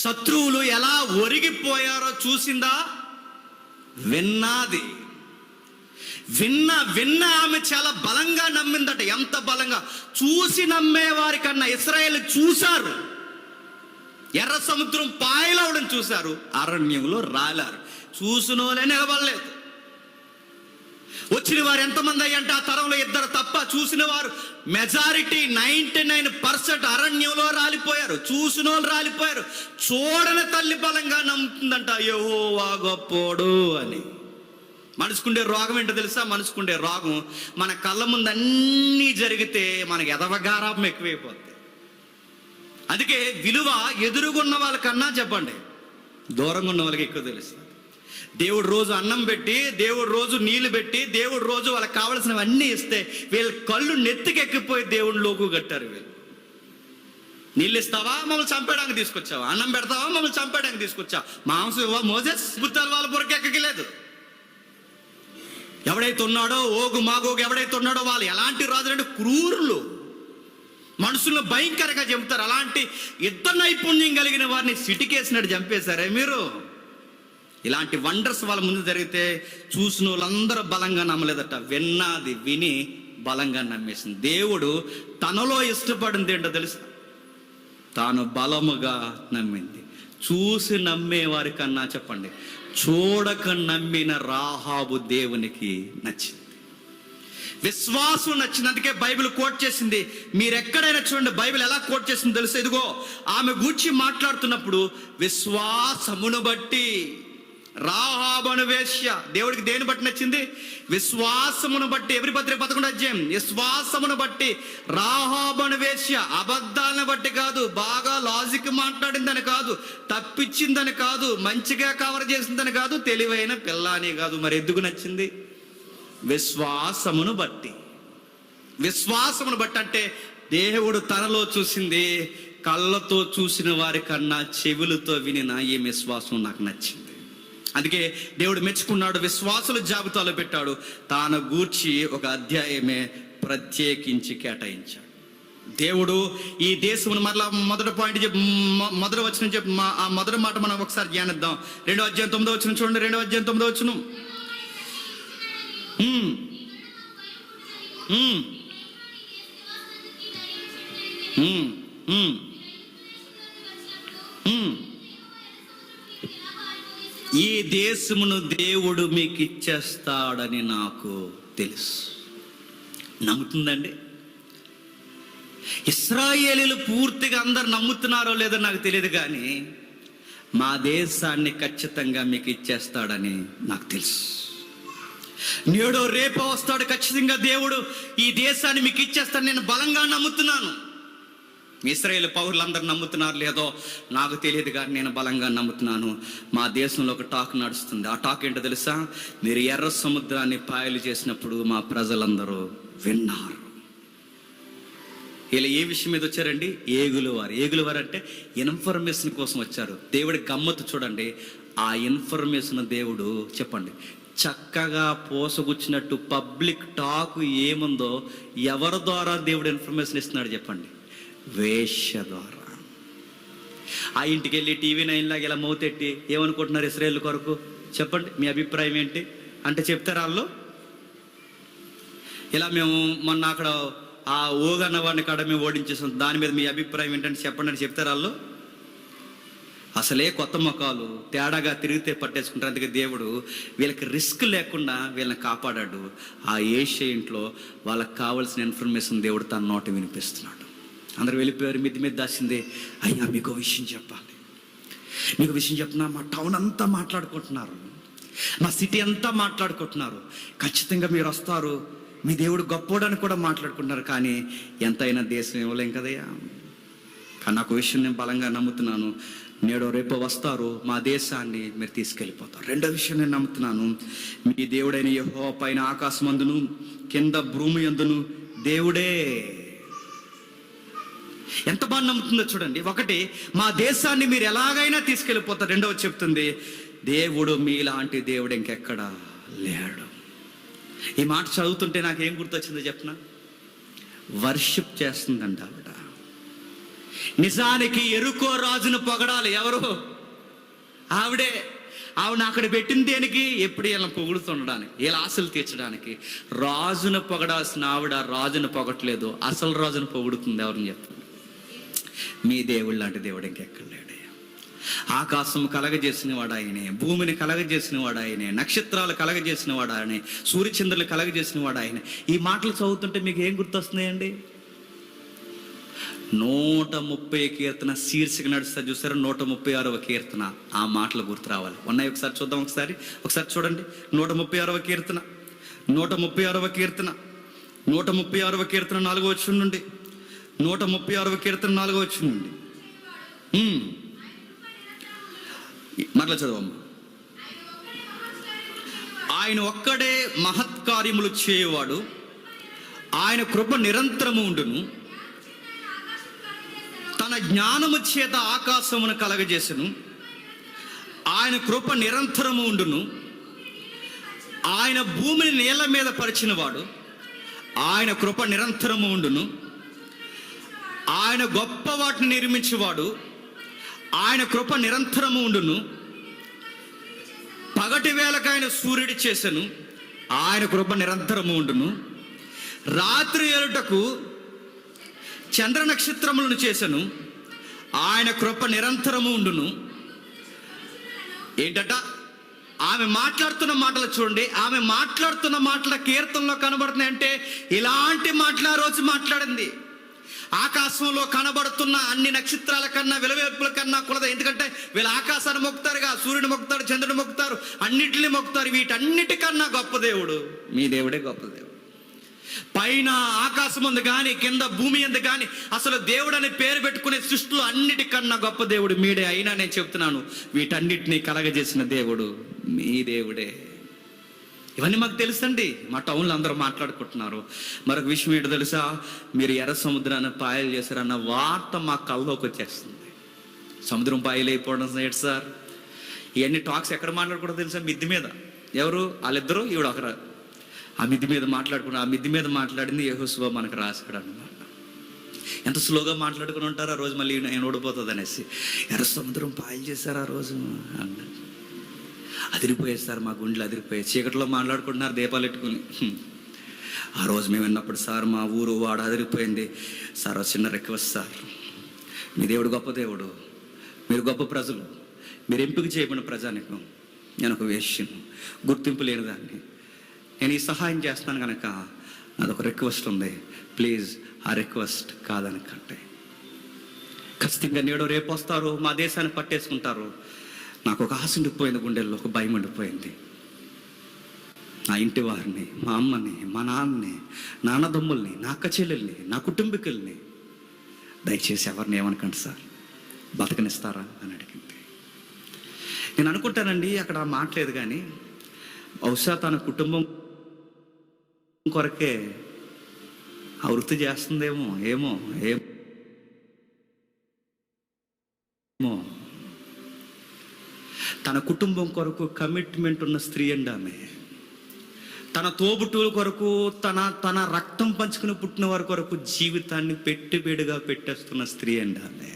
శత్రువులు ఎలా ఒరిగిపోయారో చూసిందా? విన్నాది. విన్న ఆమె చాలా బలంగా నమ్మిందట. ఎంత బలంగా? చూసి నమ్మేవారి కన్నా ఇశ్రాయేలు చూశారు, ఎర్ర సముద్రం పాయలవడం చూశారు, అరణ్యంలో రాలారు. చూసినోలే నిలబడలేదు. వచ్చిన వారు ఎంతమంది అయ్యంటే ఆ తరంలో 2 తప్ప చూసిన వారు మెజారిటీ 99% అరణ్యంలో రాలిపోయారు. చూసిన వాళ్ళు రాలిపోయారు. చూడని తల్లి బలంగా నమ్ముతుందంట, యెహోవా గొప్పోడు అని. మనసుకుండే రోగం ఏంటో తెలుసా? మనసుకుండే రోగం మన కళ్ళ ముందు అన్నీ జరిగితే మనకి ఎదవగారాపం ఎక్కువైపోద్ది. అందుకే విలువ ఎదురుగున్న వాళ్ళకన్నా చెప్పండి దూరంగా ఉన్న వాళ్ళకి ఎక్కువ తెలుస్తుంది. దేవుడు రోజు అన్నం పెట్టి, దేవుడు రోజు నీళ్లు పెట్టి, దేవుడు రోజు వాళ్ళకి కావలసినవన్నీ ఇస్తే వీళ్ళ కళ్ళు నెత్తికెక్కిపోయి దేవుడు లోకు కట్టారు. వీళ్ళు నీళ్ళు ఇస్తావా, మమ్మల్ని చంపేయడానికి తీసుకొచ్చావా? అన్నం పెడతావా, మమ్మల్ని చంపేయడానికి తీసుకొచ్చావా? మాంసం ఇవ్వ మోసెస్, బుత్తాలు వాళ్ళ బుర్రకెక్కలేదు. ఎవడైతే ఉన్నాడో ఓగు మాగోగు ఎవడైతే ఉన్నాడో వాళ్ళు ఎలాంటి రాజులంటే క్రూరులు, మనుషులను భయంకరంగా చంపుతారు. అలాంటి యుద్ధ నైపుణ్యం కలిగిన వారిని సిటికేసినట్టు చంపేశారే మీరు. ఇలాంటి వండర్స్ వాళ్ళ ముందు జరిగితే చూసిన వాళ్ళందరూ బలంగా నమ్మలేదట. విన్నది విని బలంగా నమ్మేసింది. దేవుడు తనలో ఇష్టపడింది ఏంటో తెలుసా? తాను బలముగా నమ్మింది. చూసి నమ్మే వారి కన్నా చెప్పండి చూడక నమ్మిన రాహాబు దేవునికి నచ్చింది. విశ్వాసం నచ్చింది. అందుకే బైబిల్ కోట్ చేసింది. మీరు ఎక్కడైనా చూడండి బైబిల్ ఎలా కోట్ చేసింది తెలుసు? ఇదిగో ఆమె గూర్చి మాట్లాడుతున్నప్పుడు విశ్వాసమును బట్టి రాహాబను వేశ్య. దేవుడికి దేని బట్టి నచ్చింది? విశ్వాసమును బట్టి. ఎవరి పత్రిక 11వ అధ్యాయం. విశ్వాసమును బట్టి రాహాబను వేశ్య. అబద్ధాలను బట్టి కాదు, బాగా లాజిక్ మాట్లాడిందని కాదు, తప్పించిందని కాదు, మంచిగా కవర్ చేసిందని కాదు, తెలివైన పిల్ల అని కాదు. మరి ఎందుకు నచ్చింది? విశ్వాసమును బట్టి. విశ్వాసమును బట్టి అంటే దేవుడు తనలో చూసింది కళ్ళతో చూసిన వారి కన్నా చెవులతో వినిన ఈ విశ్వాసం నాకు నచ్చింది. అందుకే దేవుడు మెచ్చుకున్నాడు, విశ్వాసుల జాబితాలో పెట్టాడు. తాను గూర్చి ఒక అధ్యాయమే ప్రత్యేకించి కేటాయించాడు. దేవుడు ఈ దేశమును మరలా మొదటి పాయింట్ చెప్పి, మొదటి వచనం చెప్పి, ఆ మొదటి మాట మనం ఒకసారి ధ్యానిద్దాం. 2వ అధ్యాయం 9వ వచనం చూడండి. 2వ అధ్యాయం 9వ వచనం. ఈ దేశమును దేవుడు మీకు ఇచ్చేస్తాడని నాకు తెలుసు. నమ్ముతుందండి? ఇశ్రాయేలీలు పూర్తిగా అందరు నమ్ముతున్నారో లేదో నాకు తెలియదు, కానీ మా దేశాన్ని ఖచ్చితంగా మీకు ఇచ్చేస్తాడని నాకు తెలుసు. నేడో రేపో వస్తాడు ఖచ్చితంగా దేవుడు ఈ దేశాన్ని మీకు ఇచ్చేస్తాడు. నేను బలంగా నమ్ముతున్నాను. ఇశ్రాయేలు పౌరులందరూ నమ్ముతున్నారు లేదో నాకు తెలియదు, కానీ నేను బలంగా నమ్ముతున్నాను. మా దేశంలో ఒక టాక్ నడుస్తుంది. ఆ టాక్ ఏంటో తెలుసా? మీరు ఎర్ర సముద్రాన్ని పాయలు చేసినప్పుడు మా ప్రజలందరూ విన్నారు. ఇలా ఏ విషయం మీద వచ్చారండి? ఏగులవారు. ఏగులవారు అంటే ఇన్ఫర్మేషన్ కోసం వచ్చారు. దేవుడి గమ్మత్తు చూడండి. ఆ ఇన్ఫర్మేషన్ దేవుడు చెప్పండి చక్కగా పోసగుచ్చినట్టు పబ్లిక్ టాక్ ఏముందో ఎవరి ద్వారా దేవుడు ఇన్ఫర్మేషన్ ఇస్తున్నాడు చెప్పండి? వేశ్య ద్వారా. ఆ ఇంటికి వెళ్ళి టీవీ 9 లాగా ఇలా మౌతెట్టి ఏమనుకుంటున్నారు ఇశ్రాయేలు కొరకు? చెప్పండి మీ అభిప్రాయం ఏంటి అంటే చెప్తారు వాళ్ళు. ఇలా మేము మొన్న అక్కడ ఆ ఓగన్న వాడిని కాడ మేము ఓడించేసాం, దాని మీద మీ అభిప్రాయం ఏంటంటే చెప్పండి అని చెప్తారు వాళ్ళు. అసలే కొత్త ముఖాలు తేడాగా తిరిగితే పట్టేసుకుంటారు. అందుకే దేవుడు వీళ్ళకి రిస్క్ లేకుండా వీళ్ళని కాపాడాడు. ఆ ఏషియా ఇంట్లో వాళ్ళకి కావాల్సిన ఇన్ఫర్మేషన్ దేవుడు తన నోట వినిపిస్తున్నాడు. అందరు వెళ్ళిపోయారు. మిద్ది మీద దాచింది. అయ్యా మీకు విషయం చెప్పాలి, మీకు విషయం చెప్తున్నా. మా టౌన్ అంతా మాట్లాడుకుంటున్నారు, మా సిటీ అంతా మాట్లాడుకుంటున్నారు. ఖచ్చితంగా మీరు వస్తారు, మీ దేవుడు గొప్పోడని కూడా మాట్లాడుకుంటున్నారు. కానీ ఎంతైనా దేశం ఇవ్వలేం కదయ్యా. కానీ నాకు విషయం నేను బలంగా నమ్ముతున్నాను. నేడో రేపో వస్తారు, మా దేశాన్ని మీరు తీసుకెళ్ళిపోతారు. రెండో విషయం నేను నమ్ముతున్నాను, మీ దేవుడైన యెహోవా పైన ఆకాశమందును కింద భూమి యందును దేవుడే. ఎంత బాగా నమ్ముతుందో చూడండి. ఒకటి, మా దేశాన్ని మీరు ఎలాగైనా తీసుకెళ్ళిపోతారు. రెండవది చెప్తుంది, దేవుడు మీలాంటి దేవుడు ఇంకెక్కడా లేడు. ఈ మాట చదువుతుంటే నాకేం గుర్తొచ్చిందో చెప్పనా? వర్షిప్ చేస్తుందంట ఆవిడ. నిజానికి ఎరుకో రాజును పొగడాలి ఎవరు? ఆవిడే. ఆవిడ అక్కడ పెట్టిన దేనికి? ఎప్పుడు ఇలా పొగుడుతుండడానికి, ఇలా ఆశలు తీర్చడానికి. రాజును పొగడాల్సిన ఆవిడ రాజును పొగట్లేదు, అసలు రాజును పొగుడుతుంది. ఎవరిని చెప్పండి? మీ దేవుడు లాంటి దేవుడు ఇంకెక్కడ లేడు. ఆకాశం కలగజేసిన వాడు ఆయనే, భూమిని కలగజేసిన వాడు ఆయనే, నక్షత్రాలు కలగజేసిన వాడు ఆయనే, సూర్యచంద్రులు కలగజేసిన వాడు ఆయనే. ఈ మాటలు చదువుతుంటే మీకు ఏం గుర్తొస్తున్నాయండి? 130 కీర్తన శీర్షిక నడుస్తా చూసారా? 136వ కీర్తన. ఆ మాటలు గుర్తు రావాలి. ఉన్నాయి, ఒకసారి చూద్దాం. ఒకసారి చూడండి. 136వ కీర్తన 136వ కీర్తన 136వ కీర్తన 4వ వచనం నుండి 136వ కీర్తన 4వ వచనం నుండి మరలా చదవమ్మా. ఆయన ఒక్కడే మహత్కార్యములు చేయవాడు, ఆయన కృప నిరంతరము ఉండును. తన జ్ఞానము చేత ఆకాశమును కలగజేసెను, ఆయన కృప నిరంతరము ఉండును. ఆయన భూమిని నీళ్ల మీద పరిచినవాడు, ఆయన కృప నిరంతరము ఉండును. ఆయన గొప్ప వాటిని నిర్మించేవాడు, ఆయన కృప నిరంతరము ఉండును. పగటి వేళకు ఆయన సూర్యుడి చేసెను, ఆయన కృప నిరంతరము ఉండును. రాత్రి ఏలుటకు చంద్ర నక్షత్రములను చేసెను, ఆయన కృప నిరంతరము ఉండును. ఏంటట? ఆమె మాట్లాడుతున్న మాటలు చూడండి. ఆమె మాట్లాడుతున్న మాటల కీర్తనలో కనబడుతున్నాయంటే ఇలాంటి మాటలు ఆ రోజు మాట్లాడింది. ఆకాశంలో కనబడుతున్న అన్ని నక్షత్రాల కన్నా, విలవేల్పుల కన్నా కులద. ఎందుకంటే వీళ్ళు ఆకాశాన్ని మొక్కుతారుగా, సూర్యుని మొక్కుతారు, చంద్రుని మొక్కుతారు, అన్నిటిని మొక్కుతారు. వీటన్నిటికన్నా గొప్ప దేవుడు మీ దేవుడే గొప్ప దేవుడు. పైన ఆకాశం ఉంది కానీ, కింద భూమి ఉంది కానీ, అసలు దేవుడు అని పేరు పెట్టుకునే సృష్టిలో అన్నిటికన్నా గొప్ప దేవుడు మీడే. అయినా నేను చెప్తున్నాను, వీటన్నిటినీ కలగజేసిన దేవుడు మీ దేవుడే. ఇవన్నీ మాకు తెలుసండి. మా టౌన్లో అందరూ మాట్లాడుకుంటున్నారు. మరొక విషయం ఏంటో తెలుసా? మీరు ఎర్ర సముద్రాన్ని పాయలు చేశారన్న వార్త మా కళ్ళలోకి వచ్చేస్తుంది. సముద్రం పాయలు అయిపోవడం ఏంటి సార్? ఇవన్నీ టాక్స్ ఎక్కడ మాట్లాడకూడదు తెలుసా? మిద్ది మీద. ఎవరు? వాళ్ళిద్దరూ, ఈవిడ ఒకరు. ఆ మిద్ది మీద మాట్లాడుకున్నారు. ఆ మిద్ది మీద మాట్లాడింది యెహోషువ మనకు రాశాడు అన్నమాట. ఎంత స్లోగా మాట్లాడుకుని ఉంటారు ఆ రోజు. మళ్ళీ నేను ఓడిపోతుంది అనేసి ఎర్ర సముద్రం పాయలు చేశారు ఆ రోజు అన్నారు. అదిరిపోయాయి సార్, మా గుండెలు అదిరిపోయాయి. చీకట్లో మాట్లాడుకుంటున్నారు దీపాలు పెట్టుకుని. ఆ రోజు మేము విన్నప్పుడు, సార్ మా ఊరు వాడ అదిరిపోయింది సార్. చిన్న రిక్వెస్ట్ సార్, మీ దేవుడు గొప్ప దేవుడు, మీరు గొప్ప ప్రజలు, మీరు ఎంపిక చేయబడిన ప్రజానికం. నేను ఒక వేష్యను, గుర్తింపు లేని దాన్ని. నేను ఈ సహాయం చేస్తాను కనుక నాదొక రిక్వెస్ట్ ఉంది, ప్లీజ్ ఆ రిక్వెస్ట్ కాదనకంటే. ఖచ్చితంగా నేడు రేపు వస్తారు, మా దేశాన్ని పట్టేసుకుంటారు. నాకు ఒక ఆశ ఉండిపోయింది, గుండెల్లో ఒక భయం ఉండిపోయింది. నా ఇంటి వారిని, మా అమ్మని, మా నాన్నని, నా అన్నదమ్ముల్ని, నా అక్క చెల్లెల్ని, నా కుటుంబీకుల్ని దయచేసి ఎవరిని ఏమనకండి సార్, బతకనిస్తారా అని అడిగింది. నేను అనుకుంటానండి, అక్కడ మాట్లేదు కానీ బహుశా తన కుటుంబం కొరకే ఆ వృత్తి చేస్తుందేమో. ఏమో తన కుటుంబం కొరకు కమిట్మెంట్ ఉన్న స్త్రీ అండి ఆమె. తన తోబుట్టువుల కొరకు, తన రక్తం పంచుకుని పుట్టిన వారి కొరకు జీవితాన్ని పెట్టుబడిగా పెట్టేస్తున్న స్త్రీ అండి ఆమె.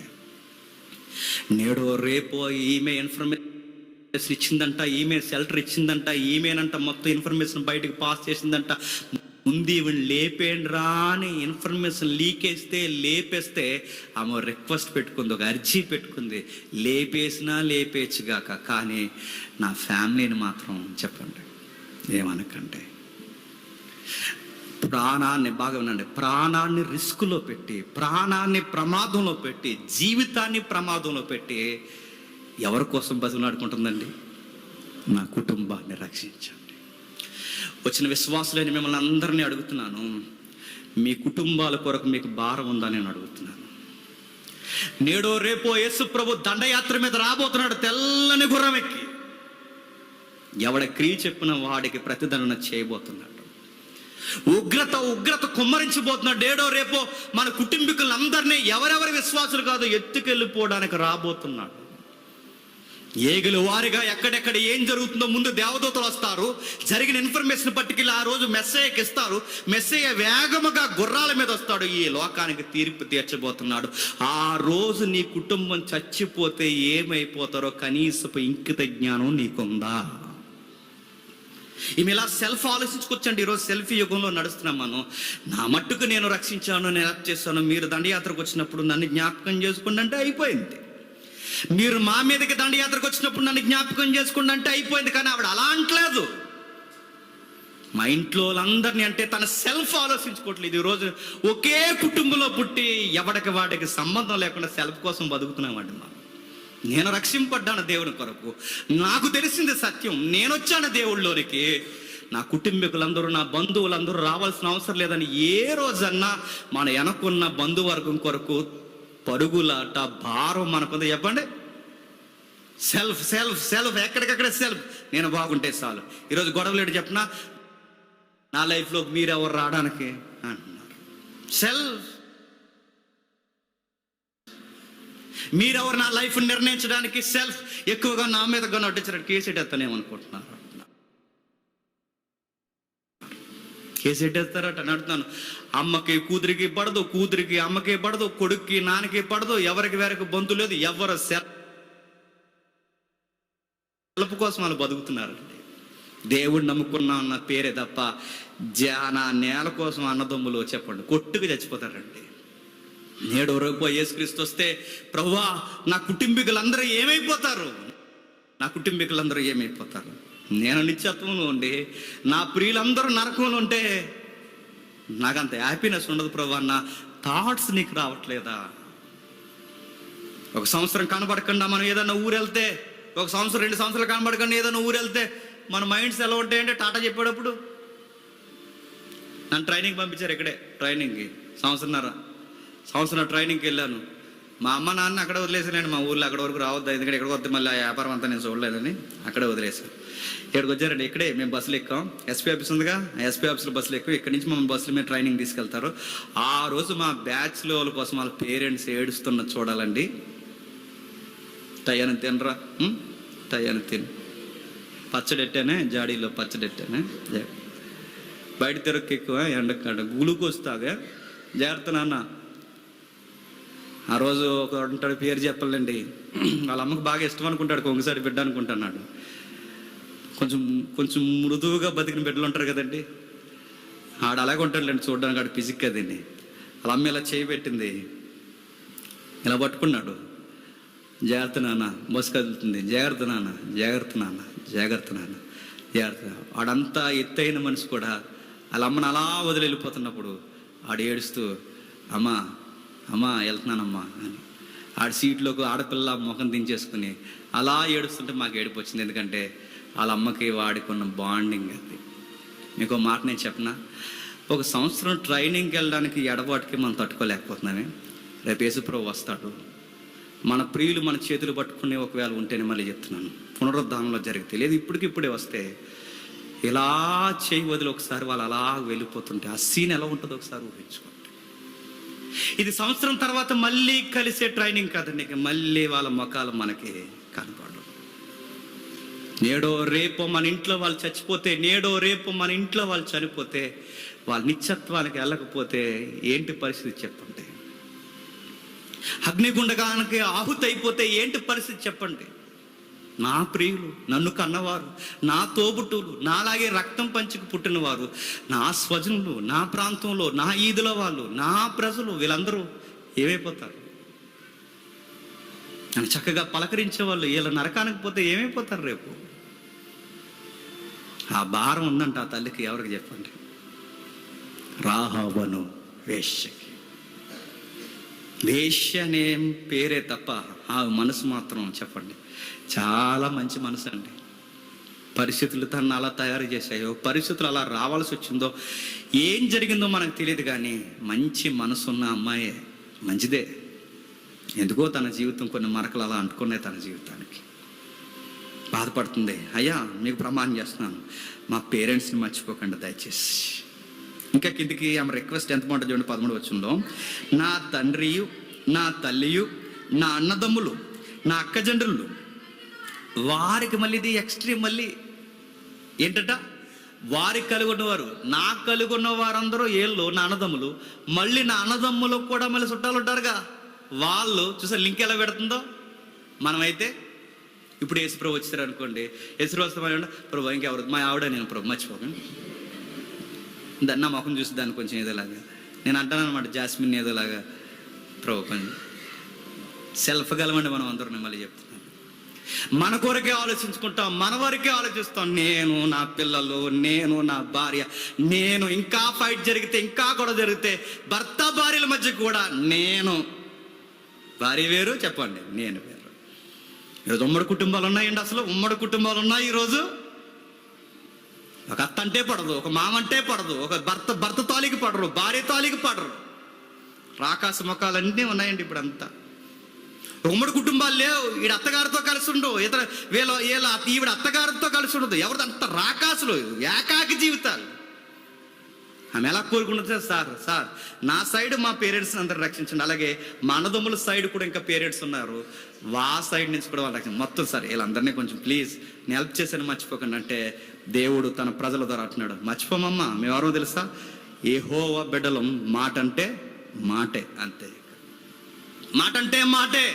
నేడో రేపో ఈమె ఇన్ఫర్మేషన్ ఇచ్చిందంట, ఈమె షెల్టర్ ఇచ్చిందంట, ఈమెనంట మొత్తం ఇన్ఫర్మేషన్ బయటకు పాస్ చేసిందంట. ముందు ఈవెన్ లేపేయండి రా అని ఇన్ఫర్మేషన్ లీకేస్తే, లేపేస్తే ఆమె రిక్వెస్ట్ పెట్టుకుంది, ఒక అర్జీ పెట్టుకుంది, లేపేసినా లేపేయచ్చుగాక, కానీ నా ఫ్యామిలీని మాత్రం చెప్పండి ఏమనకంటే. ప్రాణాన్ని, బాగా వినండి, ప్రాణాన్ని రిస్కులో పెట్టి, ప్రాణాన్ని ప్రమాదంలో పెట్టి, జీవితాన్ని ప్రమాదంలో పెట్టి ఎవరి కోసం బతుకులాడుకుంటుందండి? నా కుటుంబాన్ని రక్షించండి. వచ్చిన విశ్వాసులైన మిమ్మల్ని అందరినీ అడుగుతున్నాను, మీ కుటుంబాల కొరకు మీకు భారం ఉందా నేను అడుగుతున్నాను. నేడో రేపో యేసు ప్రభు దండయాత్ర మీద రాబోతున్నాడు తెల్లని గుర్రం ఎక్కి. ఎవడ క్రియ చెప్పిన వాడికి ప్రతిదండన చేయబోతున్నాడు. ఉగ్రత కుమ్మరించబోతున్నాడు. నేడో రేపో మన కుటుంబీకులందరినీ, ఎవరెవరి విశ్వాసులు కాదు, ఎత్తుకెళ్ళిపోవడానికి రాబోతున్నాడు. ఏగులు వారిగా ఎక్కడెక్కడ ఏం జరుగుతుందో ముందు దేవదూతలు వస్తారు. జరిగిన ఇన్ఫర్మేషన్ పట్టుకెళ్ళి ఆ రోజు మెస్సయ్యకి ఇస్తారు. మెస్సయ్య వేగముగా గుర్రాల మీద వస్తాడు. ఈ లోకానికి తీర్పు తీర్చబోతున్నాడు. ఆ రోజు నీ కుటుంబం చచ్చిపోతే ఏమైపోతారో కనీసపు ఇంకిత జ్ఞానం నీకుందా? ఈమె ఇలా సెల్ఫ్ ఆలోచించుకొచ్చండి. ఈరోజు సెల్ఫీ యుగంలో నడుస్తున్నాం మనం. నా మట్టుకు నేను రక్షించాను, నేను హెల్ప్ చేశాను, మీరు దండయాత్రకు వచ్చినప్పుడు నన్ను జ్ఞాపకం చేసుకోండి అంటే అయిపోయింది. మీరు మా మీదకి దండయాత్రకు వచ్చినప్పుడు నన్ను జ్ఞాపకం చేసుకోండి అంటే అయిపోయింది. కానీ ఆవిడ అలా అంటలేదు. మా ఇంట్లో వాళ్ళందరినీ అంటే తన సెల్ఫ్ ఆలోచించుకోవట్లేదు. ఈరోజు ఒకే కుటుంబంలో పుట్టి ఎవడికి వాడికి సంబంధం లేకుండా సెల్ఫ్ కోసం బతుకుతున్నామండి. నేను రక్షింపడ్డాను దేవుని కొరకు. నాకు తెలిసింది సత్యం. నేను వచ్చాను దేవుళ్ళలోనికి. నా కుటుంబీకులందరూ, నా బంధువులందరూ రావాల్సిన అవసరం లేదని ఏ రోజన్నా మన వెనకున్న బంధువర్గం కొరకు పరుగులాట భారం మనకుంది చెప్పండి. సెల్ఫ్ సెల్ఫ్ సెల్ఫ్ ఎక్కడికక్కడ సెల్ఫ్. నేను బాగుంటే చాలు. ఈరోజు గొడవలేడు చెప్పినా నా లైఫ్లో మీరెవరు రావడానికి అంటున్నారు. సెల్ఫ్. మీరెవరు నా లైఫ్ నిర్ణయించడానికి? సెల్ఫ్. ఎక్కువగా నా మీద నటించడానికి కేసు ఎట్టేస్తానేమనుకుంటున్నారు. కేసు ఎట్టేస్తారట అని అడుగుతున్నాను. అమ్మకి కూతురికి పడదు, కూతురికి అమ్మకి పడదు, కొడుక్కి నాన్నకి పడదు, ఎవరికి వేరకు బంధు లేదు. ఎవరు సెల్ఫ్ కోసం వాళ్ళు బతుకుతున్నారండి. దేవుడు నమ్ముకున్నా అన్న పేరే తప్ప నా నేల కోసం అన్నదమ్ములు చెప్పండి కొట్టుకు చచ్చిపోతారండి. నేడు రేపు యేసుక్రీస్తు వస్తే ప్రభువా నా కుటుంబీకులందరూ ఏమైపోతారు? నా కుటుంబీకులందరూ ఏమైపోతారు? నేను నిత్యత్వంలో ఉండి నా ప్రియులందరూ నరకంలో ఉంటే నాకంత హ్యాపీనెస్ ఉండదు ప్రభు అన్న థాట్స్ నీకు రావట్లేదా? ఒక సంవత్సరం కనబడకుండా మనం ఏదైనా ఊరు వెళ్తే, ఒక సంవత్సరం 2 సంవత్సరాలు కనబడకుండా ఏదైనా ఊరు వెళ్తే మన మైండ్స్ ఎలా ఉంటాయంటే టాటా చెప్పేటప్పుడు నన్ను ట్రైనింగ్ పంపించారు. ఇక్కడే ట్రైనింగ్కి సంవత్సరం ట్రైనింగ్కి వెళ్ళాను. మా అమ్మ నాన్న అక్కడ వదిలేసానండి. మా ఊర్లో అక్కడ వరకు రావద్దు, ఎందుకంటే ఇక్కడికి వస్తే మళ్ళీ ఆ వ్యాపారం అంతా నేను చూడలేదని అక్కడే వదిలేసాను. ఇక్కడికి వచ్చారండి. ఇక్కడే మేము బస్సులు ఎక్కాం. ఎస్పీ ఆఫీస్ ఉందిగా, ఎస్పీ ఆఫీస్లో బస్సులు ఎక్కువ. ఇక్కడి నుంచి మమ్మల్ని బస్సులు మీద ట్రైనింగ్ తీసుకెళ్తారు. ఆ రోజు మా బ్యాచ్లో వాళ్ళ కోసం వాళ్ళ పేరెంట్స్ ఏడుస్తున్న చూడాలండి. టయాన్ని తినరా, టయాన్ని తిను, పచ్చడెట్టానే జాడీలో పచ్చడెట్టానే, బయట తిరగకు ఎక్కువ, ఎండకాడ గ్లూకోజ్ తాగా, జాగ్రత్త నాన్న. ఆ రోజు ఒక ఉంటాడు, పేరు చెప్పాలండి, వాళ్ళ అమ్మకు బాగా ఇష్టం అనుకుంటాడు, కొంగసారి బిడ్డ అనుకుంటున్నాడు. కొంచెం మృదువుగా బతికిన బిడ్డలు ఉంటారు కదండి, ఆడు అలాగే ఉంటాడులేండి చూడడానికి. ఆడు ఫిజిక్ కదండి. వాళ్ళ అమ్మ ఇలా చేయి పెట్టింది, ఇలా పట్టుకున్నాడు. జాగ్రత్త నాన్న, బస్సు కదులుతుంది, జాగ్రత్త నాన్న, జాగ్రత్త నాన్న, జాగ్రత్త నాన్న, జాగ్రత్త. ఆడంతా ఎత్తైన మనిషి కూడా వాళ్ళ అమ్మను అలా వదిలి వెళ్ళిపోతున్నప్పుడు ఆడు ఏడుస్తూ అమ్మా అమ్మా వెళ్తున్నానమ్మా అని ఆడ సీట్లోకి ఆడపిల్ల ముఖం దించేసుకుని అలా ఏడుస్తుంటే మాకు ఏడుపు వచ్చింది. ఎందుకంటే వాళ్ళ అమ్మకి వాడికి ఉన్న బాండింగ్ అది. మీకు మాట నేను చెప్పనా, ఒక సంవత్సరం ట్రైనింగ్కి వెళ్ళడానికి ఎడబాటుకి మనం తట్టుకోలేకపోతున్నామే. రేపు యేసుప్రభు వస్తాడు. మన ప్రియులు మన చేతులు పట్టుకునే ఒకవేళ ఉంటేనే మళ్ళీ చెప్తున్నాను, పునరుద్ధానంలో జరిగితే, లేదు ఇప్పటికిప్పుడే వస్తే ఇలా చేయి వదిలి ఒకసారి వాళ్ళు అలా వెళ్ళిపోతుంటే ఆ సీన్ ఎలా ఉంటుందో ఒకసారి ఊహించుకోండి. ఇది సంవత్సరం తర్వాత మళ్ళీ కలిసే ట్రైనింగ్ కాదండి, మళ్ళీ వాళ్ళ ముఖాలు మనకి కనపడవు. నేడో రేపో మన ఇంట్లో వాళ్ళు చచ్చిపోతే, నేడో రేపో మన ఇంట్లో వాళ్ళు చనిపోతే, వాళ్ళ నిత్యత్వానికి వెళ్ళకపోతే ఏంటి పరిస్థితి చెప్పండి? అగ్నిగుండగానికి ఆహుతి అయిపోతే ఏంటి పరిస్థితి చెప్పండి? నా ప్రియులు, నన్ను కన్నవారు, నా తోబుట్టులు, నాలాగే రక్తం పంచుకు పుట్టినవారు, నా స్వజనులు, నా ప్రాంతంలో, నా ఈదుల వాళ్ళు, నా ప్రజలు, వీళ్ళందరూ ఏమైపోతారు? అని చక్కగా పలకరించే వాళ్ళు వీళ్ళ నరకానికి పోతే ఏమైపోతారు రేపు? ఆ భారం ఉందంట ఆ తల్లికి. ఎవరికి చెప్పండి? రాహాబను వేశ్యకి. వేశ్య అనే పేరే తప్ప ఆ మనసు మాత్రం చెప్పండి చాలా మంచి మనసు అండి. పరిస్థితులు తను అలా తయారు చేశాయో, పరిస్థితులు అలా రావాల్సి వచ్చిందో, ఏం జరిగిందో మనకు తెలియదు, కానీ మంచి మనసున్న అమ్మాయే, మంచిదే. ఎందుకో తన జీవితం కొన్ని మరకలు అలా అంటుకున్నాయి తన జీవితానికి. బాధపడుతుంది. అయ్యా మీకు ప్రమాణం చేస్తున్నాను, మా పేరెంట్స్ని మర్చిపోకండి దయచేసి. ఇంకా కిందికి ఆమె రిక్వెస్ట్ ఎంత బాగుంటుంది చూడండి, 13 వచనంలో, నా తండ్రియు, నా తల్లియు, నా అన్నదమ్ములు, నా అక్కజండ్రులు, వారికి మళ్ళీ ఇది ఎక్స్ట్రీమ్. మళ్ళీ ఏంటట, వారికి కలిగి ఉన్నవారు, నాకు కలిగి ఉన్న వారందరూ ఏళ్ళు నా అన్నదమ్ములు, మళ్ళీ నా అన్నదమ్ములకు కూడా మళ్ళీ చుట్టాలు ఉంటారుగా, వాళ్ళు చూసారు లింక్ ఎలా పెడుతుందో. మనమైతే ఇప్పుడు యేసుప్రభు వచ్చారు అనుకోండి, యేసుప్రభు వస్తే ప్రభు ఇంకెవరు, మా ఆవిడ నేను ప్రభు మర్చిపోకండి, నా ముఖం చూసి దాన్ని కొంచెం ఏదోలాగా నేను అంటాను అనమాట, జాస్మిన్ ఏదోలాగా ప్రభు కొంచెం సెల్ఫ్ గలమండి మనం అందరం. మళ్ళీ చెప్తున్నాను, మన కొరకే ఆలోచించుకుంటాం, మన వరకే ఆలోచిస్తాం. నేను, నా పిల్లలు, నేను, నా భార్య, నేను. ఇంకా ఫైట్ జరిగితే, ఇంకా గొడవ జరిగితే, భర్త భార్యల మధ్య కూడా నేను. భార్య వేరు, చెప్పండి, నేను వేరు. ఈరోజు ఉమ్మడి కుటుంబాలు ఉన్నాయండి, అసలు ఉమ్మడి కుటుంబాలు ఉన్నాయి ఈరోజు. ఒక అత్త అంటే పడదు, ఒక మామ అంటే పడదు, ఒక భర్త తాలికి పడరు, భార్య తాలికి పడరు. రాకాస మొక్కలన్నీ ఉన్నాయండి ఇప్పుడు అంతా. ఉమ్మడి కుటుంబాలు లేవు. ఈడ అత్తగారితో కలిసి ఉండవు, ఇతర ఈవిడ అత్తగారితో కలిసి ఉండదు. ఎవరిది అంత రాకాసులు, ఏకాకి జీవితాలు. ఆమె ఎలా కోరుకుంటుంది, సార్ నా సైడ్ మా పేరెంట్స్ అందరు రక్షించండి, అలాగే మా అన్నదమ్ముల సైడ్ కూడా ఇంకా పేరెంట్స్ ఉన్నారు, వా సైడ్ నుంచి కూడా వాళ్ళు రక్షించండి, మొత్తం సార్ వీళ్ళందరినీ కొంచెం ప్లీజ్ నేను హెల్ప్ చేశాను మర్చిపోకండి అంటే, దేవుడు తన ప్రజల ద్వారా అంటున్నాడు, మర్చిపోమమ్మా, మేమెవరో తెలుసా, యెహోవా బిడ్డలం, మాట అంటే మాటే, అంతే. మాట అంటే మాటే.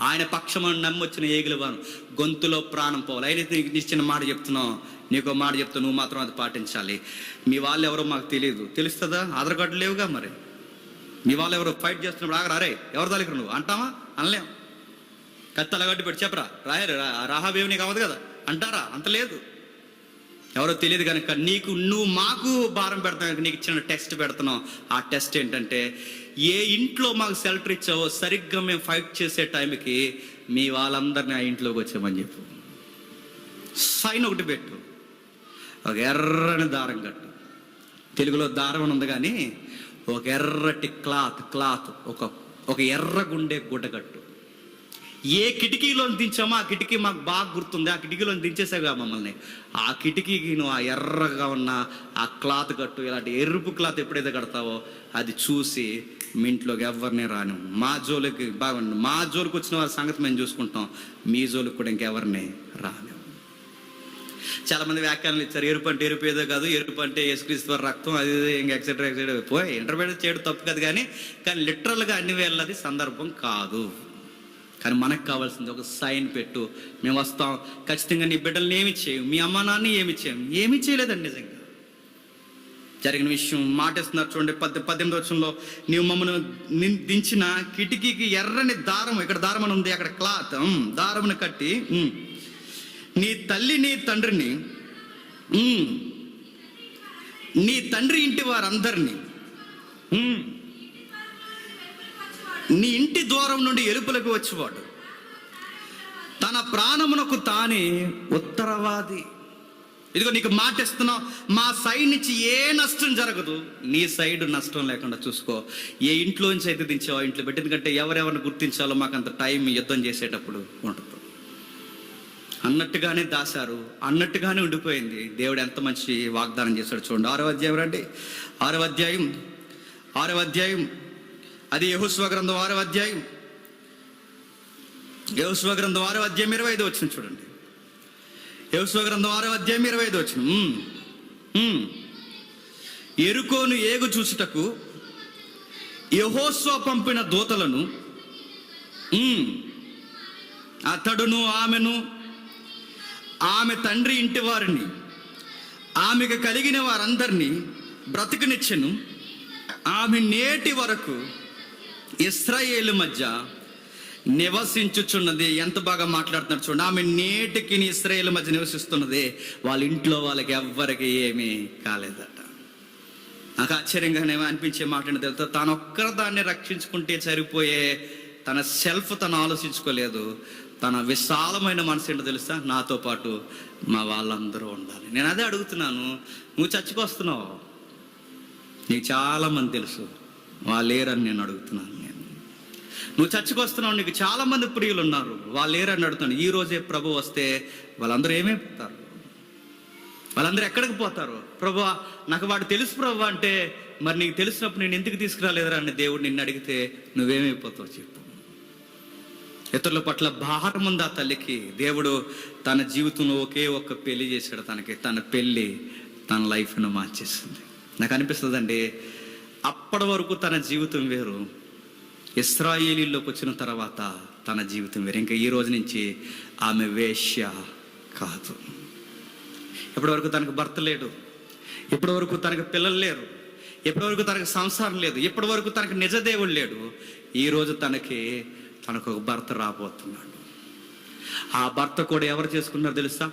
ఆయన పక్షమని నమ్మొచ్చిన ఏగిలివాను గొంతులో ప్రాణం పోవాలి. అయితే ఇచ్చిన మాట చెప్తున్నావు, నీకో మాట చెప్తావు, నువ్వు మాత్రం అది పాటించాలి. మీ వాళ్ళు ఎవరో మాకు తెలియదు, తెలుస్తుందా? ఆధార్ కార్డు లేవుగా, మరి మీ వాళ్ళు ఎవరో ఫైట్ చేస్తున్నప్పుడు ఆగరా, అరే ఎవరు తలికరు నువ్వు అంటావా? అనలేం. కత్తలగడ్డి పెట్టి చెప్పరా, రాయరు రాహాబేవి నీకు అవ్వదు కదా అంటారా? అంత లేదు. ఎవరో తెలియదు కనుక నువ్వు మాకు భారం పెడతావు, నీకు ఇచ్చిన టెస్ట్ పెడుతున్నావు. ఆ టెస్ట్ ఏంటంటే, ఏ ఇంట్లో మాకు షెల్టర్ ఇచ్చావో సరిగ్గా మేము ఫైట్ చేసే టైంకి మీ వాళ్ళందరినీ ఆ ఇంట్లోకి వచ్చామని చెప్పు. సైన్ ఒకటి పెట్టు, ఒక ఎర్రని దారం కట్టు. తెలుగులో దారం అని ఉంది కానీ ఒక ఎర్రటి క్లాత్ ఒక ఎర్ర గుండె గుడ్డ కట్టు. ఏ కిటికీలో దించామో ఆ కిటికీ మాకు బాగా గుర్తుంది, ఆ కిటికీలో దించేసావుగా మమ్మల్ని, ఆ కిటికీకి నువ్వు ఆ ఎర్రగా ఉన్న ఆ క్లాత్ కట్టు. ఇలాంటి ఎరుపు క్లాత్ ఎప్పుడైతే కడతావో అది చూసి మీ ఇంట్లోకి ఎవరిని రాను. మా జోలికి బాగుండు, మా జోలికి వచ్చిన వారి సంగతి మేము చూసుకుంటాం, మీ జోలికి కూడా ఇంకెవరిని రాను. చాలా మంది వ్యాఖ్యానాలు ఇచ్చారు, ఎరుపు అంటే ఎరుపు ఏదో కాదు, ఎరుపు అంటే యేసుక్రీస్తు వారి రక్తం, అది ఇంకా ఎక్సెట్రా పోయి ఇంటర్ప్రిట్ చేయడం తప్పు కాదు, కానీ లిటరల్గా అన్ని వేళ్ళది సందర్భం కాదు. కానీ మనకు కావాల్సింది ఒక సైన్ పెట్టు, మేము వస్తాం, ఖచ్చితంగా నీ బిడ్డల్ని ఏమి చేయము, మీ అమ్మ నాన్న ఏమి చేయము. ఏమీ చేయలేదండి నిజంగా. జరిగిన విషయం మాటేస్తున్నారు చూడండి, 18వ వచనంలో, నీవు మమ్మల్ని దించిన కిటికీకి ఎర్రని దారం, ఇక్కడ దారం అని ఉంది, అక్కడ క్లాత్ దారమును కట్టి నీ తల్లి నీ తండ్రిని నీ తండ్రి ఇంటి వారందరినీ నీ ఇంటి ద్వారం నుండి ఎలుపులకు వచ్చేవాడు తన ప్రాణమునకు తానే ఉత్తరవాది. ఇదిగో నీకు మాట ఇస్తున్నావు, మా సైడ్ నుంచి ఏ నష్టం జరగదు, నీ సైడ్ నష్టం లేకుండా చూసుకో. ఏ ఇంట్లోంచి అయితే దించావో ఇంట్లో పెట్టి, ఎందుకంటే ఎవరెవరిని గుర్తించాలో మాకు అంత టైం యుద్ధం చేసేటప్పుడు ఉండదు అన్నట్టుగానే దాశారు, అన్నట్టుగానే ఉండిపోయింది. దేవుడు ఎంత మంచి వాగ్దానం చేశాడు చూడండి. 6వ అధ్యాయం రండి, 6వ అధ్యాయం అది యెహోషువ గ్రంథం 6వ అధ్యాయం, యెహోషువ గ్రంథం 6వ అధ్యాయం 25వ వచనం చూడండి. యెహోషువ గ్రంథం 6వ అధ్యాయం 25వ వచనం. యెరికోను ఏగు చూచుటకు యెహోషువ పంపిన దూతలను అతడును ఆమె తండ్రి ఇంటి వారిని ఆమెకు కలిగిన వారందరినీ బ్రతికినిచ్చెను. ఆమె నేటి వరకు ఇశ్రాయేలు మధ్య నివసించుచున్నది. ఎంత బాగా మాట్లాడుతున్నారు చూడండి. ఆమె నేటికి ఇశ్రాయేలు మధ్య నివసిస్తున్నది. వాళ్ళ ఇంట్లో వాళ్ళకి ఎవ్వరికి ఏమీ కాలేదట. నాకు ఆశ్చర్యంగానే అనిపించే మాట ఏంటో తెలుసా, తాను ఒక్కరిదాన్ని రక్షించుకుంటే సరిపోయే తన సెల్ఫ్ తను ఆలోచించుకోలేదు. తన విశాలమైన మనసు ఏంటో తెలుసా, నాతో పాటు మా వాళ్ళందరూ ఉండాలి. నేను అదే అడుగుతున్నాను, నువ్వు చచ్చిపోస్తున్నావు, నీకు చాలామంది తెలుసు, వాళ్ళు లేరని నేను అడుగుతున్నాను. నువ్వు చచ్చిపోస్తున్నావు, నీకు చాలామంది ప్రియులు ఉన్నారు, వాళ్ళు లేరని అడుగుతున్నాను. ఈ రోజే ప్రభు వస్తే వాళ్ళందరూ ఏమైపోతారు? వాళ్ళందరూ ఎక్కడికి పోతారు? ప్రభు నాకు వాడు తెలుసు ప్రభు అంటే, మరి నీకు తెలిసినప్పుడు నేను ఎందుకు తీసుకురాలేదురా అని దేవుడు నిన్ను అడిగితే నువ్వేమైపోతావు చెప్పు. ఇతరుల పట్ల భారం ఉంది ఆ తల్లికి. దేవుడు తన జీవితంలో ఒకే ఒక్క పెళ్లి చేశాడు తనకి. తన పెళ్ళి తన లైఫ్ను మార్చేసింది. నాకు అనిపిస్తుందండి, అప్పటి వరకు తన జీవితం వేరు, ఇశ్రాయేలీలోకి వచ్చిన తర్వాత తన జీవితం వేరు. ఇంకా ఈ రోజు నుంచి ఆమె వేశ్య కాదు. ఇప్పటివరకు తనకు భర్త లేడు, ఇప్పటివరకు తనకు పిల్లలు లేరు, ఇప్పటివరకు తనకు సంసారం లేదు, ఇప్పటివరకు తనకు నిజదేవుడు లేడు. ఈరోజు తనకు ఒక భర్త రాబోతున్నాడు. ఆ భర్త కూడా ఎవరు చేసుకున్నారో తెలుసా?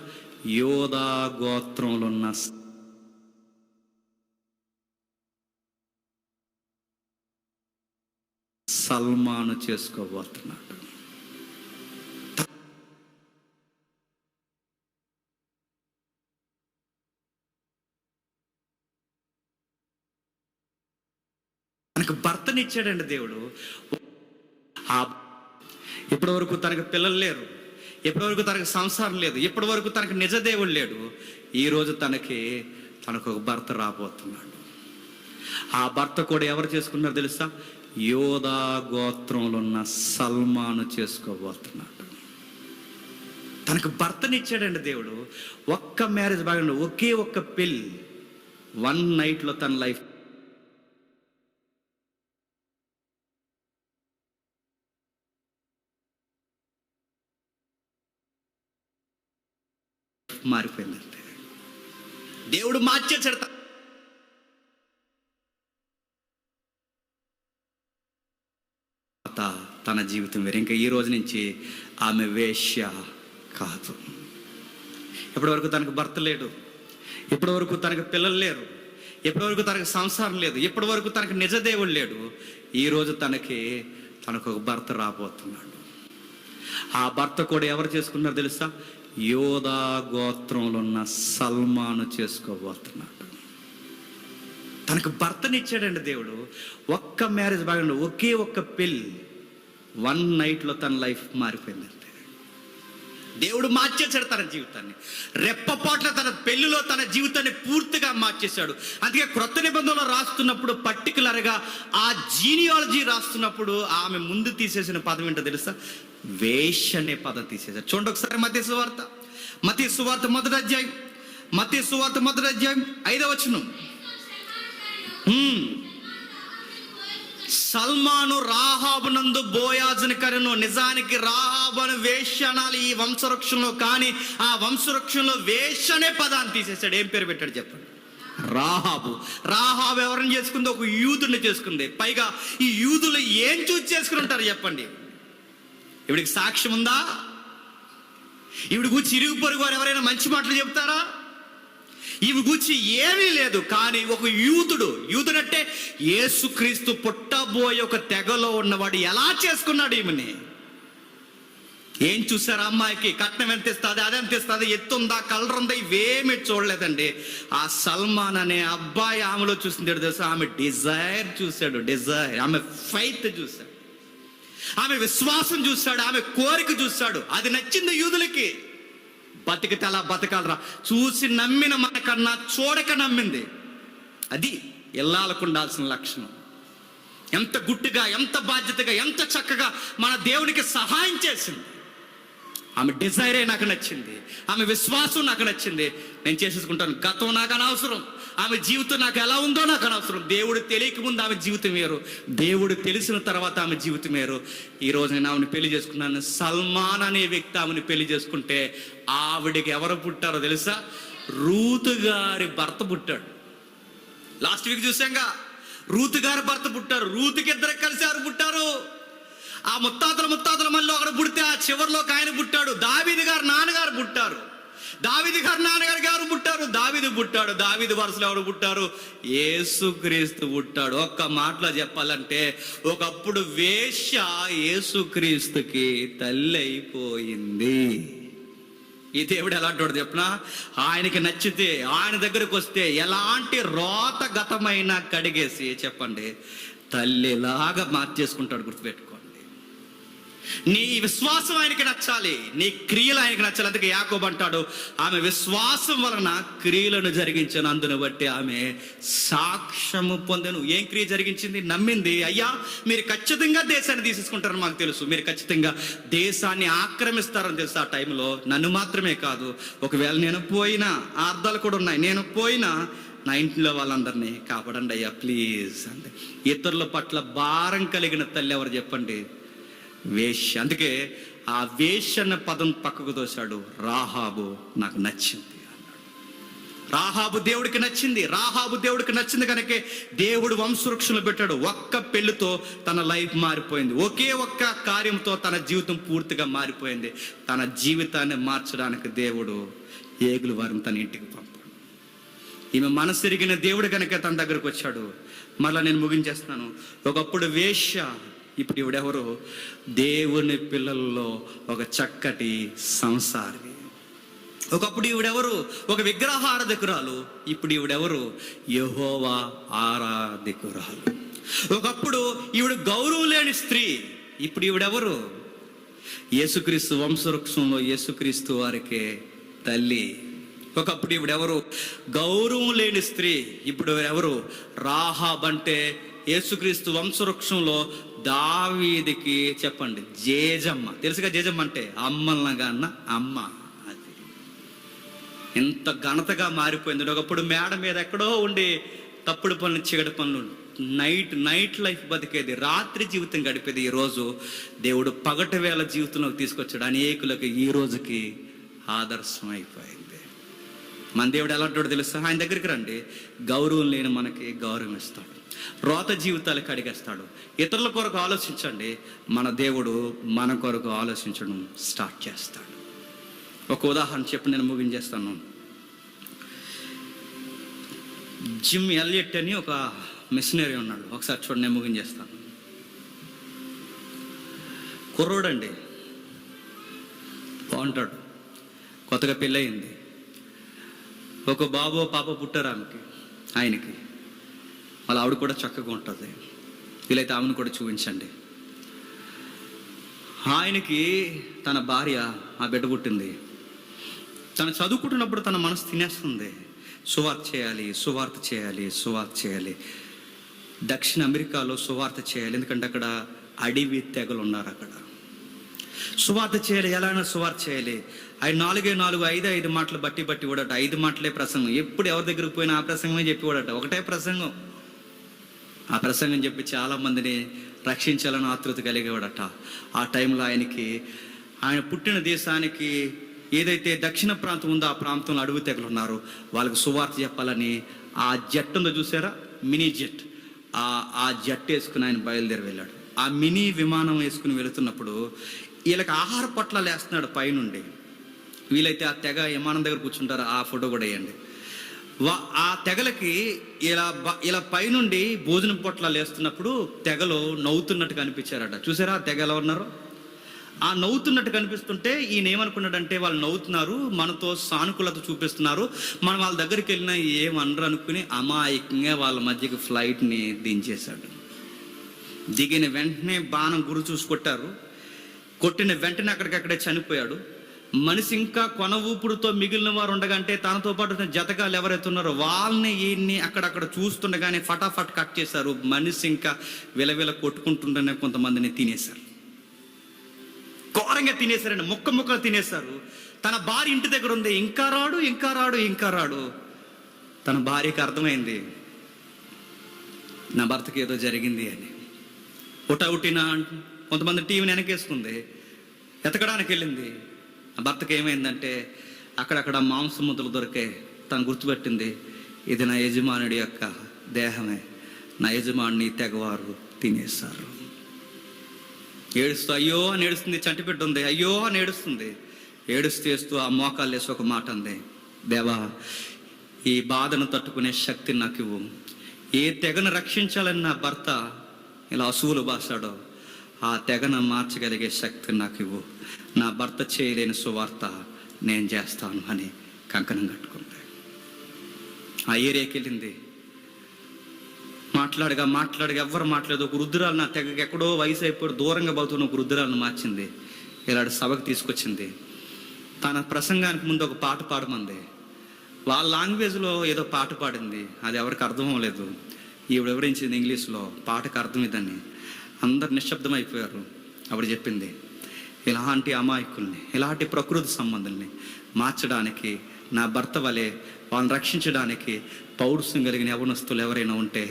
యోధా గోత్రంలో ఉన్న సల్మాను చేసుకోబోతున్నాడు. తనకు భర్తనిచ్చాడండి దేవుడు. ఇప్పటివరకు తనకు పిల్లలు లేరు, ఇప్పటివరకు తనకు సంసారం లేదు, ఇప్పటివరకు తనకు నిజదేవుడు లేడు. ఈరోజు తనకు ఒక భర్త రాబోతున్నాడు. ఆ భర్త కూడా ఎవరు చేసుకున్నారో తెలుసా? యోధా గోత్రంలో ఉన్న సల్మాను చేసుకోబోతున్నాడు. తనకు భర్తనిచ్చాడండి దేవుడు. ఒక్క మ్యారేజ్ బాగా, ఒకే ఒక్క పెళ్ళి, 1 నైట్లో తన లైఫ్ మారిపోయిందంటే దేవుడు మార్చేసాడు. తన జీవితం వేరు. ఇంకా ఈ రోజు నుంచి ఆమె వేశ్య కాదు. ఇప్పటివరకు తనకు భర్త లేడు, ఇప్పటివరకు తనకు పిల్లలు లేరు, ఇప్పటివరకు తనకు సంసారం లేదు, ఇప్పటివరకు తనకు నిజదేవుడు లేడు. ఈరోజు తనకు ఒక భర్త రాబోతున్నాడు. ఆ భర్త కూడా ఎవరు చేసుకున్నారో తెలుసా? యోధా గోత్రంలో ఉన్న సల్మాను చేసుకోబోతున్నాడు. తనకు భర్తనిచ్చాడండి దేవుడు. ఒక్క మ్యారేజ్ బాగా, ఒకే ఒక్క పెళ్ళి, 1 నైట్లో తన లైఫ్ మారిపోయిందంటే దేవుడు మార్చేశాడు తన జీవితాన్ని. రెప్పపాట్ల తన పెళ్లిలో తన జీవితాన్ని పూర్తిగా మార్చేశాడు. అందుకే క్రొత్త నిబంధనలో రాస్తున్నప్పుడు పర్టికులర్గా ఆ జీనియాలజీ రాస్తున్నప్పుడు ఆమె ముందు తీసేసిన పదం ఏంటో తెలుసా? వేశ్య అనే పదం తీసేశారు. చూడండి ఒకసారి మత్తయి సువార్త మొదటి అధ్యాయం 5వ వచనం. సల్మాను రాహాబునందు బోయాజుని కరెను. నిజానికి రాహాబు అని వేశ్య అనాలి ఈ వంశవృక్షంలో, కానీ ఆ వంశవృక్షంలో వేశ్య అనే పదాన్ని తీసేశాడు. ఏం పేరు పెట్టాడు చెప్పండి? రాహాబు. రాహాబు ఎవరిని చేసుకుంది? ఒక యూదుని చేసుకుంది. పైగా ఈ యూదులు ఏం చూసి చేసుకుని ఉంటారు చెప్పండి? ఇవిడికి సాక్ష్యం ఉందా? ఇవిడి గురించి ఇరుగు పొరుగు వారు ఎవరైనా మంచి మాటలు చెప్తారా? ఇవి గురించి ఏమీ లేదు. కానీ ఒక యూదుడంటే యేసుక్రీస్తు పుట్టబోయే ఒక తెగలో ఉన్నవాడు ఎలా చేసుకున్నాడు ఈమెని? ఏం చూసారు? అమ్మాయికి కట్నం ఎంత ఇస్తుంది, అదెంత ఇస్తుంది, ఎత్తుందా, కలర్ ఉందా, ఇవేమి చూడలేదండి. ఆ సల్మాన్ అనే అబ్బాయి ఆమెలో చూసింది తెలుసా? ఆమె డిజైర్ చూశాడు. ఆమె ఫైత్ చూశాడు, ఆమె విశ్వాసం చూశాడు, ఆమె కోరిక చూశాడు. అది నచ్చింది యూదులకి. బతికితే అలా బతకాలరా, చూసి నమ్మిన మనకన్నా చూడక నమ్మింది. అది ఇల్లాలకు ఉండాల్సిన లక్షణం. ఎంత గుట్టుగా, ఎంత బాధ్యతగా, ఎంత చక్కగా మన దేవునికి సహాయం చేసింది. ఆమె డిజైరే నాకు నచ్చింది, ఆమె విశ్వాసం నాకు నచ్చింది. నేను చేసేసుకుంటాను. గతం నాకు అనవసరం, ఆమె జీవితం నాకు ఎలా ఉందో నాకు అనవసరం. దేవుడు తెలియక ముందు ఆమె జీవితం వేరు, దేవుడు తెలిసిన తర్వాత ఆమె జీవితం వేరు. ఈరోజు నేను ఆమెను పెళ్లి చేసుకున్నాను. సల్మాన్ అనే వ్యక్తి ఆమెను పెళ్లి చేసుకుంటే ఆవిడికి ఎవరు పుట్టారో తెలుసా? రూతు గారి భర్త పుట్టాడు. లాస్ట్ వీక్ చూసాంగా, రూతు గారి భర్త పుట్టారు. రూతుకి ఇద్దరు కలిసి ఎవరు పుట్టారు? ఆ ముత్తాతల మళ్ళీ ఒకడు పుడితే ఆ చివరిలో ఆయన పుట్టాడు. దావీదు గారు నాన్నగారు పుట్టారు. దావీదు పుట్టాడు. దావీదు వరుసలో ఎవరు పుట్టారు? యేసుక్రీస్తు పుట్టాడు. ఒక్క మాటలో చెప్పాలంటే ఒకప్పుడు వేశ్య యేసుక్రీస్తుకి తల్లి అయిపోయింది. ఈ దేవుడు ఎలాంటి చెప్పనా? ఆయనకి నచ్చితే, ఆయన దగ్గరకు వస్తే ఎలాంటి రోతగతమైన కడిగేసి చెప్పండి తల్లిలాగా మార్చేసుకుంటాడు. గుర్తుపెట్టుకోండి. నీ విశ్వాసం ఆయనకి నచ్చాలి, నీ క్రియలు ఆయనకి నచ్చాలి. అందుకే యాకోబు అంటాడు, ఆమె విశ్వాసం వలన క్రియలను జరిగించను, అందును బట్టి ఆమె సాక్ష్యము పొందెను. ఏం క్రియ జరిగించింది? నమ్మింది. అయ్యా, మీరు ఖచ్చితంగా దేశాన్ని తీసేసుకుంటారని మాకు తెలుసు, మీరు ఖచ్చితంగా దేశాన్ని ఆక్రమిస్తారని తెలుసు. ఆ టైంలో నన్ను మాత్రమే కాదు, ఒకవేళ నేను పోయినా, ఆ అర్థాలు కూడా ఉన్నాయి, నేను పోయినా నా ఇంట్లో వాళ్ళందరినీ కాపాడండి అయ్యా ప్లీజ్ అంటే. ఇతరుల పట్ల భారం కలిగిన తల్లి ఎవరు చెప్పండి? వేశ్య. అందుకే ఆ వేశ్య అన్న పదం పక్కకు తోశాడు. రాహాబు నాకు నచ్చింది అన్నాడు. రాహాబు దేవుడికి నచ్చింది. రాహాబు దేవుడికి నచ్చింది కనుకే దేవుడు వంశవృక్షంలో పెట్టాడు. ఒక్క పెళ్లితో తన లైఫ్ మారిపోయింది. ఒకే ఒక్క కార్యంతో తన జీవితం పూర్తిగా మారిపోయింది. తన జీవితాన్ని మార్చడానికి దేవుడు ఏగులు వారిని తన ఇంటికి పంపాడు. ఈమె మనసు ఎరిగిన దేవుడు కనుక తన దగ్గరకు వచ్చాడు. మరలా నేను ముగించేస్తున్నాను. ఒకప్పుడు వేశ్య, ఇప్పుడు ఈవిడెవరు? దేవుని పిల్లల్లో ఒక చక్కటి సంసారి. ఒకప్పుడు ఈవిడెవరు? ఒక విగ్రహారాధకురాలు. ఇప్పుడు ఈవిడెవరు? యెహోవా ఆరాధకురాలు. ఒకప్పుడు ఈవిడ గౌరవం లేని స్త్రీ. ఇప్పుడు ఈవిడెవరు? యేసుక్రీస్తు వంశవృక్షంలో యేసుక్రీస్తు వారికే తల్లి. ఒకప్పుడు ఈవిడెవరు? గౌరవం లేని స్త్రీ. ఇప్పుడు ఎవరు? రాహాబ్ అంటే యేసుక్రీస్తు వంశవృక్షంలో దావీదికి చెప్పండి జేజమ్మ. తెలుసుగా జేజమ్మ అంటే? అమ్మలనగా అన్న అమ్మ. అది ఎంత ఘనతగా మారిపోయింది. ఒకప్పుడు మేడ మీద ఎక్కడో ఉండి తప్పుడు పనులు, చీకటి పనులు, నైట్ లైఫ్ బతికేది, రాత్రి జీవితం గడిపేది. ఈరోజు దేవుడు పగటి వేళ జీవితంలోకి తీసుకొచ్చాడు. అనేకులకు ఈ రోజుకి ఆదర్శం అయిపోయింది. మన దేవుడు ఎలాంటి తెలుసా? ఆయన దగ్గరికి రండి, గౌరవం లేని మనకి గౌరవం ఇస్తాడు, రోత జీవితాలు కడిగేస్తాడు. ఇతరుల కొరకు ఆలోచించండి, మన దేవుడు మన కొరకు ఆలోచించడం స్టార్ట్ చేస్తాడు. ఒక ఉదాహరణ చెప్పి నేను ముగించేస్తాను. జిమ్ ఎలియట్ అని ఒక మిషనరీ ఉన్నాడు. ఒకసారి చూడండి, నేను ముగించేస్తాను. కుర్రోడండి, బాగుంటాడు, కొత్తగా పెళ్ళయింది, ఒక బాబు పాప పుట్టారు ఆయనకి. వాళ్ళ ఆవిడ కూడా చక్కగా ఉంటుంది. వీలైతే ఆమెను కూడా చూపించండి. ఆయనకి తన భార్య, ఆ బిడ్డ పుట్టింది. తను చదువుకుంటున్నప్పుడు తన మనసు తినేస్తుంది. సువార్త చేయాలి, సువార్త చేయాలి, సువార్త చేయాలి. దక్షిణ అమెరికాలో సువార్త చేయాలి, ఎందుకంటే అక్కడ అడవి తెగలు ఉన్నారు. అక్కడ సువార్త చేయాలి, ఎలా అయినా సువార్త చేయాలి. ఆయన 4 5 మాటలు బట్టి వాడట. 5 మాటలే ప్రసంగం. ఎప్పుడు ఎవరి దగ్గరికి పోయినా ఆ ప్రసంగమే చెప్పేవాడట. ఒకటే ప్రసంగం. ఆ ప్రసంగం చెప్పి చాలా మందిని రక్షించాలని ఆతృత కలిగేవాడట. ఆ టైంలో ఆయన పుట్టిన దేశానికి ఏదైతే దక్షిణ ప్రాంతం ఉందో ఆ ప్రాంతంలో అడవి తెగలు ఉన్నారు. వాళ్ళకి సువార్త చెప్పాలని ఆ జెట్ ఉందో చూసారా, మినీ జెట్, ఆ జెట్ వేసుకుని ఆయన బయలుదేరి వెళ్ళాడు. ఆ మినీ విమానం వేసుకుని వెళుతున్నప్పుడు వీళ్ళకి ఆహార పొట్లాలు వేస్తున్నాడు పైనుండి. వీలైతే ఆ తెగ విమానం దగ్గర కూర్చుంటారు, ఆ ఫోటో కూడా వేయండి. ఆ తెగలకి ఇలా పైనుండి భోజనం పొట్లాలు వేస్తున్నప్పుడు తెగలో నవ్వుతున్నట్టు కనిపించారట. చూసారా ఆ తెగ ఎలా ఉన్నారు? ఆ నవ్వుతున్నట్టు కనిపిస్తుంటే ఈయన ఏమనుకున్నాడంటే, వాళ్ళు నవ్వుతున్నారు, మనతో సానుకూలత చూపిస్తున్నారు, మనం వాళ్ళ దగ్గరికి వెళ్ళినా ఏమనరు అనుకుని అమాయకంగా వాళ్ళ మధ్యకి ఫ్లైట్ని దించేశాడు. దిగిన వెంటనే బాణం గురి చూసి కొట్టారు. కొట్టిన వెంటనే అక్కడికక్కడే చనిపోయాడు. మనిషి ఇంకా కొన ఊపుడుతో మిగిలిన వారు ఉండగంటే తనతో పాటు జతగాలు ఎవరైతే ఉన్నారో వాళ్ళని ఈయన్ని అక్కడక్కడ చూస్తుండగానే ఫటాఫట్ కట్ చేశారు. మనిషి ఇంకా విలవిల కొట్టుకుంటుండగానే కొంతమందిని తినేశారు, ఘోరంగా తినేశారండి, ముక్కలు తినేశారు. తన భార్య ఇంటి దగ్గర ఉంది, ఇంకా రాడు. తన భార్యకి అర్థమైంది, నా భర్తకి ఏదో జరిగింది అని. ఉట్టిన కొంతమంది టీవీని వెనకేసుకుంది, ఎతకడానికి వెళ్ళింది. ఆ భర్తకి ఏమైందంటే అక్కడక్కడ మాంసం ముద్దలు దొరికే. తను గుర్తుపెట్టింది, ఇది నా యజమానుడి యొక్క దేహమే, నా యజమాని తెగవారు తినేశారు. ఏడుస్తూ అయ్యో అని ఏడుస్తుంది. చంటిపెట్టు ఉంది, అయ్యో అని ఏడుస్తుంది. ఏడుస్తూ ఆ మోకాలు వేసి ఒక మాట అంది, దేవా ఈ బాధను తట్టుకునే శక్తిని నాకు ఇవ్వు. ఏ తెగను రక్షించాలని నా భర్త ఇలా అసువులు బాసాడో ఆ తెగను మార్చగలిగే శక్తిని నాకు ఇవ్వు. నా భర్త చేయలేని సువార్త నేను చేస్తాను అని కంకణం కట్టుకుంది. ఆ ఏరియాకి వెళ్ళింది, మాట్లాడగా ఎవ్వరు మాట్లాడదు. ఒక వృద్ధురాలు నా తెగకి ఎక్కడో వయసు అయిపోయి దూరంగా పోతున్న ఒక వృద్ధురాలను మార్చింది. ఇలాంటి సభకు తీసుకొచ్చింది. తన ప్రసంగానికి ముందు ఒక పాట పాడమంది. వాళ్ళ లాంగ్వేజ్లో ఏదో పాట పాడింది. అది ఎవరికి అర్థం అవ్వలేదు. ఈవిడ వివరించింది ఇంగ్లీష్లో. పాటకు అర్థం ఇదని. అందరు నిశ్శబ్దం అయిపోయారు. ఆవిడ చెప్పింది, ఇలాంటి అమాయకుల్ని, ఇలాంటి ప్రకృతి సంబంధుల్ని మార్చడానికి, నా భర్త వలె వాళ్ళని రక్షించడానికి పౌరుషం కలిగిన యవనస్తులు ఎవరైనా ఉంటే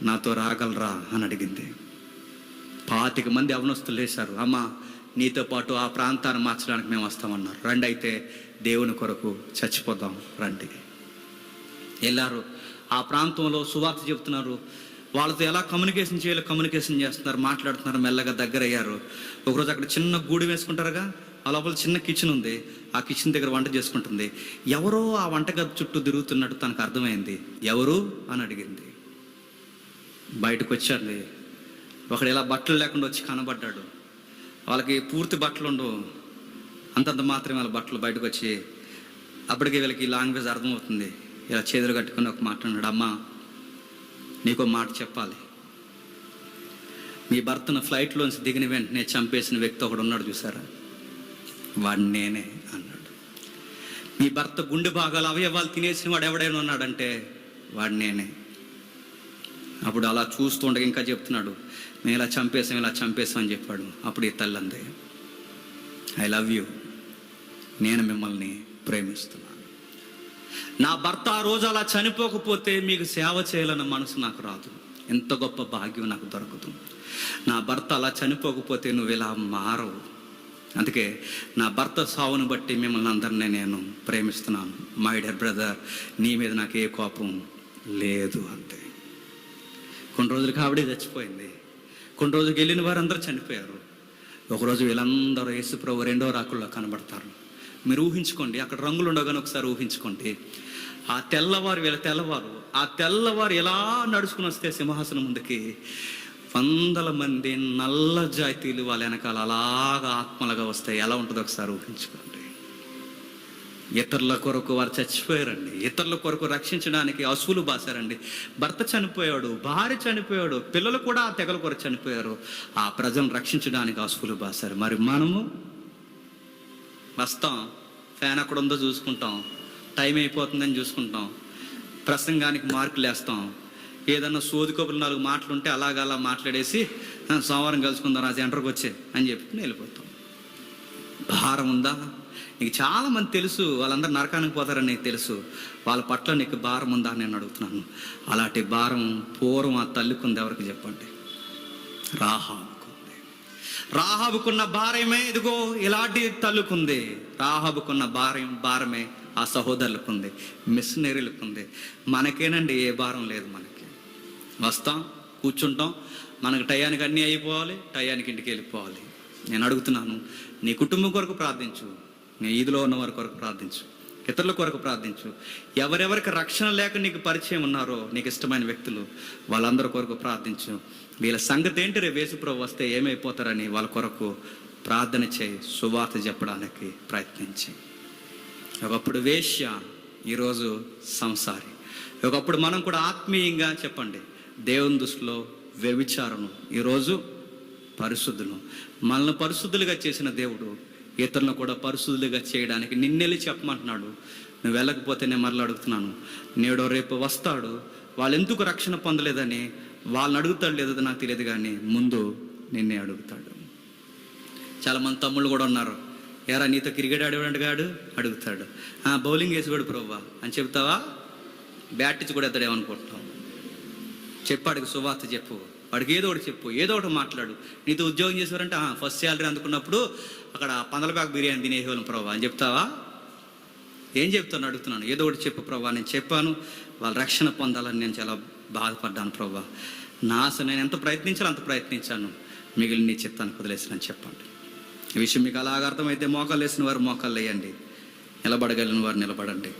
నాతో రాగలరా అని అడిగింది. 25 మంది యవనస్తులు లేశారు. అమ్మ, నీతో పాటు ఆ ప్రాంతాన్ని మార్చడానికి మేము వస్తామన్నారు. రండి, అయితే దేవుని కొరకు చచ్చిపోదాం రండి. వెళ్ళారు. ఆ ప్రాంతంలో సువార్త చెబుతున్నారు. వాళ్ళతో ఎలా కమ్యూనికేషన్ చేయాలో కమ్యూనికేషన్ చేస్తున్నారు, మాట్లాడుతున్నారు. మెల్లగా దగ్గర అయ్యారు. ఒకరోజు అక్కడ చిన్న గూడు వేసుకుంటారుగా, ఆ లోపల చిన్న కిచెన్ ఉంది. ఆ కిచెన్ దగ్గర వంట చేసుకుంటుంది. ఎవరో ఆ వంటగది చుట్టూ తిరుగుతున్నట్టు తనకు అర్థమైంది. ఎవరు అని అడిగింది. బయటకు వచ్చారు. ఒకడు ఇలా బట్టలు లేకుండా వచ్చి కనబడ్డాడు. వాళ్ళకి పూర్తి బట్టలు ఉండవు, అంతంత మాత్రమే వాళ్ళ బట్టలు. బయటకు వచ్చి అప్పటికే వీళ్ళకి లాంగ్వేజ్ అర్థమవుతుంది. ఇలా చేతులు కట్టుకుని ఒక మాట అన్నాడు. అమ్మ, నీకో మాట చెప్పాలి. మీ భర్తను ఫ్లైట్లోంచి దిగిన వెంటనే చంపేసిన వ్యక్తి ఒకడు ఉన్నాడు చూసారా, వాడు నేనే అన్నాడు. మీ భర్త గుండె భాగాలు అవయవాలు తినేసిన వాడు ఎవడైనా ఉన్నాడంటే వాడు నేనే. అప్పుడు అలా చూస్తుండగా ఇంకా చెప్తున్నాడు, నేను ఇలా చంపేశాం అని చెప్పాడు. అప్పుడు ఈ తల్లి అంది, ఐ లవ్ యూ, నేను మిమ్మల్ని ప్రేమిస్తున్నాను. నా భర్త ఆ రోజు అలా చనిపోకపోతే మీకు సేవ చేయాలన్న మనసు నాకు రాదు. ఎంత గొప్ప భాగ్యం నాకు దొరకదు. నా భర్త అలా చనిపోకపోతే నువ్వు ఇలా మారవు. అందుకే నా భర్త సావును బట్టి మిమ్మల్ని అందరినీ నేను ప్రేమిస్తున్నాను. మై డియర్ బ్రదర్, నీ మీద నాకు ఏ కోపం లేదు అంతే. కొన్ని రోజులకి ఆవిడే చచ్చిపోయింది. కొన్ని రోజులకి వెళ్ళిన వారందరూ చనిపోయారు. ఒకరోజు వీళ్ళందరూ యేసుప్రభు రెండో రాకుల్లో కనబడతారు. మీరు ఊహించుకోండి, అక్కడ రంగులు ఉండగానే ఒకసారి ఊహించుకోండి. ఆ తెల్లవారు ఎలా నడుచుకుని వస్తే సింహాసనం ముందుకి 100 మంది నల్ల జాతీయులు వాళ్ళ వెనకాల అలాగా ఆత్మలుగా వస్తాయి. ఎలా ఉంటుందో ఒకసారి ఊహించుకోండి. ఇతరుల కొరకు వారు చచ్చిపోయారండి. ఇతరుల కొరకు రక్షించడానికి అసువులు బాసారండి. భర్త చనిపోయాడు, భార్య చనిపోయాడు, పిల్లలు కూడా ఆ తెగల కొరకు చనిపోయారు. ఆ ప్రజలను రక్షించడానికి అసువులు బాసారు. మరి మనము వస్తాం, ఫ్యాన్ అక్కడ ఉందో చూసుకుంటాం, టైం అయిపోతుందని చూసుకుంటాం, ప్రసంగానికి మార్కులు వేస్తాం, ఏదన్నా సోది కబుర్లు 4 మాటలు ఉంటే అలా మాట్లాడేసి సోమవారం కలుసుకుందాం ఆ సెంటర్కి వచ్చే అని చెప్పుకుని వెళ్ళిపోతాం. భారం ఉందా? నీకు చాలామంది తెలుసు, వాళ్ళందరూ నరకానికి పోతారని నీకు తెలుసు. వాళ్ళ పట్ల నీకు భారం ఉందా అని నేను అడుగుతున్నాను. అలాంటి భారం పూర్వం ఆ తల్లికుంది. ఎవరికి చెప్పండి? రాహాబుకున్న భారమే ఇదిగో ఇలాంటి తల్లుకుంది. రాహాబుకున్న భారమే ఆ సహోదరులకుంది, మిషనరీలకుంది. మనకేనండి ఏ భారం లేదు. మనకి వస్తాం, కూర్చుంటాం, మనకు టయానికి అన్నీ అయిపోవాలి, టయానికి ఇంటికి వెళ్ళిపోవాలి. నేను అడుగుతున్నాను, నీ కుటుంబం కొరకు ప్రార్థించు, నీ ఈదులో ఉన్న వారి కొరకు ప్రార్థించు, ఇతరుల కొరకు ప్రార్థించు. ఎవరెవరికి రక్షణ లేక నీకు పరిచయం ఉన్నారో, నీకు ఇష్టమైన వ్యక్తులు, వాళ్ళందరి కొరకు ప్రార్థించు. వీళ్ళ సంగతి ఏంటి, రేపు యేసుప్రభు వస్తే ఏమైపోతారని వాళ్ళ కొరకు ప్రార్థన చేయి. సువార్త చెప్పడానికి ప్రయత్నించి. ఒకప్పుడు వేశ్య, ఈరోజు సంసారి. ఒకప్పుడు మనం కూడా ఆత్మీయంగా చెప్పండి దేవుని దృష్టిలో వ్యభిచారము, ఈరోజు పరిశుద్ధులు. మనల్ని పరిశుద్ధులుగా చేసిన దేవుడు ఇతరులను కూడా పరిశుద్ధులుగా చేయడానికి నిన్నెళ్ళి చెప్పమంటున్నాడు. నువ్వు వెళ్ళకపోతే నేను మరలా అడుగుతున్నాను, నేడో రేపు వస్తాడు. వాళ్ళు ఎందుకు రక్షణ పొందలేదని వాళ్ళని అడుగుతాడు, లేదో నాకు తెలియదు, కానీ ముందు నిన్నే అడుగుతాడు. చాలామంది తమ్ముళ్ళు కూడా ఉన్నారు. ఎరా నీతో క్రికెట్ ఆడేవాడు అడుగుతాడు. బౌలింగ్ వేసేవాడు ప్రభువా అని చెప్తావా? బ్యాట్ ఇచ్చి కూడా ఎత్తాడేమనుకుంటున్నావు? చెప్పాడికి సువార్త చెప్పు, వాడికి ఏదో ఒకటి చెప్పు, ఏదో ఒకటి మాట్లాడు. నీతో ఉద్యోగం చేసేవారంటే ఫస్ట్ శాలరీ అందుకున్నప్పుడు అక్కడ పందలపాకు బిర్యానీ తినేసేవాళ్ళం ప్రభువా అని చెప్తావా? ఏం చెప్తాను అడుగుతున్నాను. ఏదో ఒకటి చెప్పు ప్రభువా. నేను చెప్పాను, వాళ్ళ రక్షణ పొందాలని నేను చాలా బాధపడ్డాను ప్రభువా. నేను ఎంత ప్రయత్నించాలో అంత ప్రయత్నించాను, మిగిలిన నీ చిత్తానికి వదిలేసినని చెప్పండి. ఈ విషయం మీకు అలాగ అర్థమైతే మోకాలు వేసిన వారు మోకాలు వేయండి, నిలబడగలిగిన వారు నిలబడండి.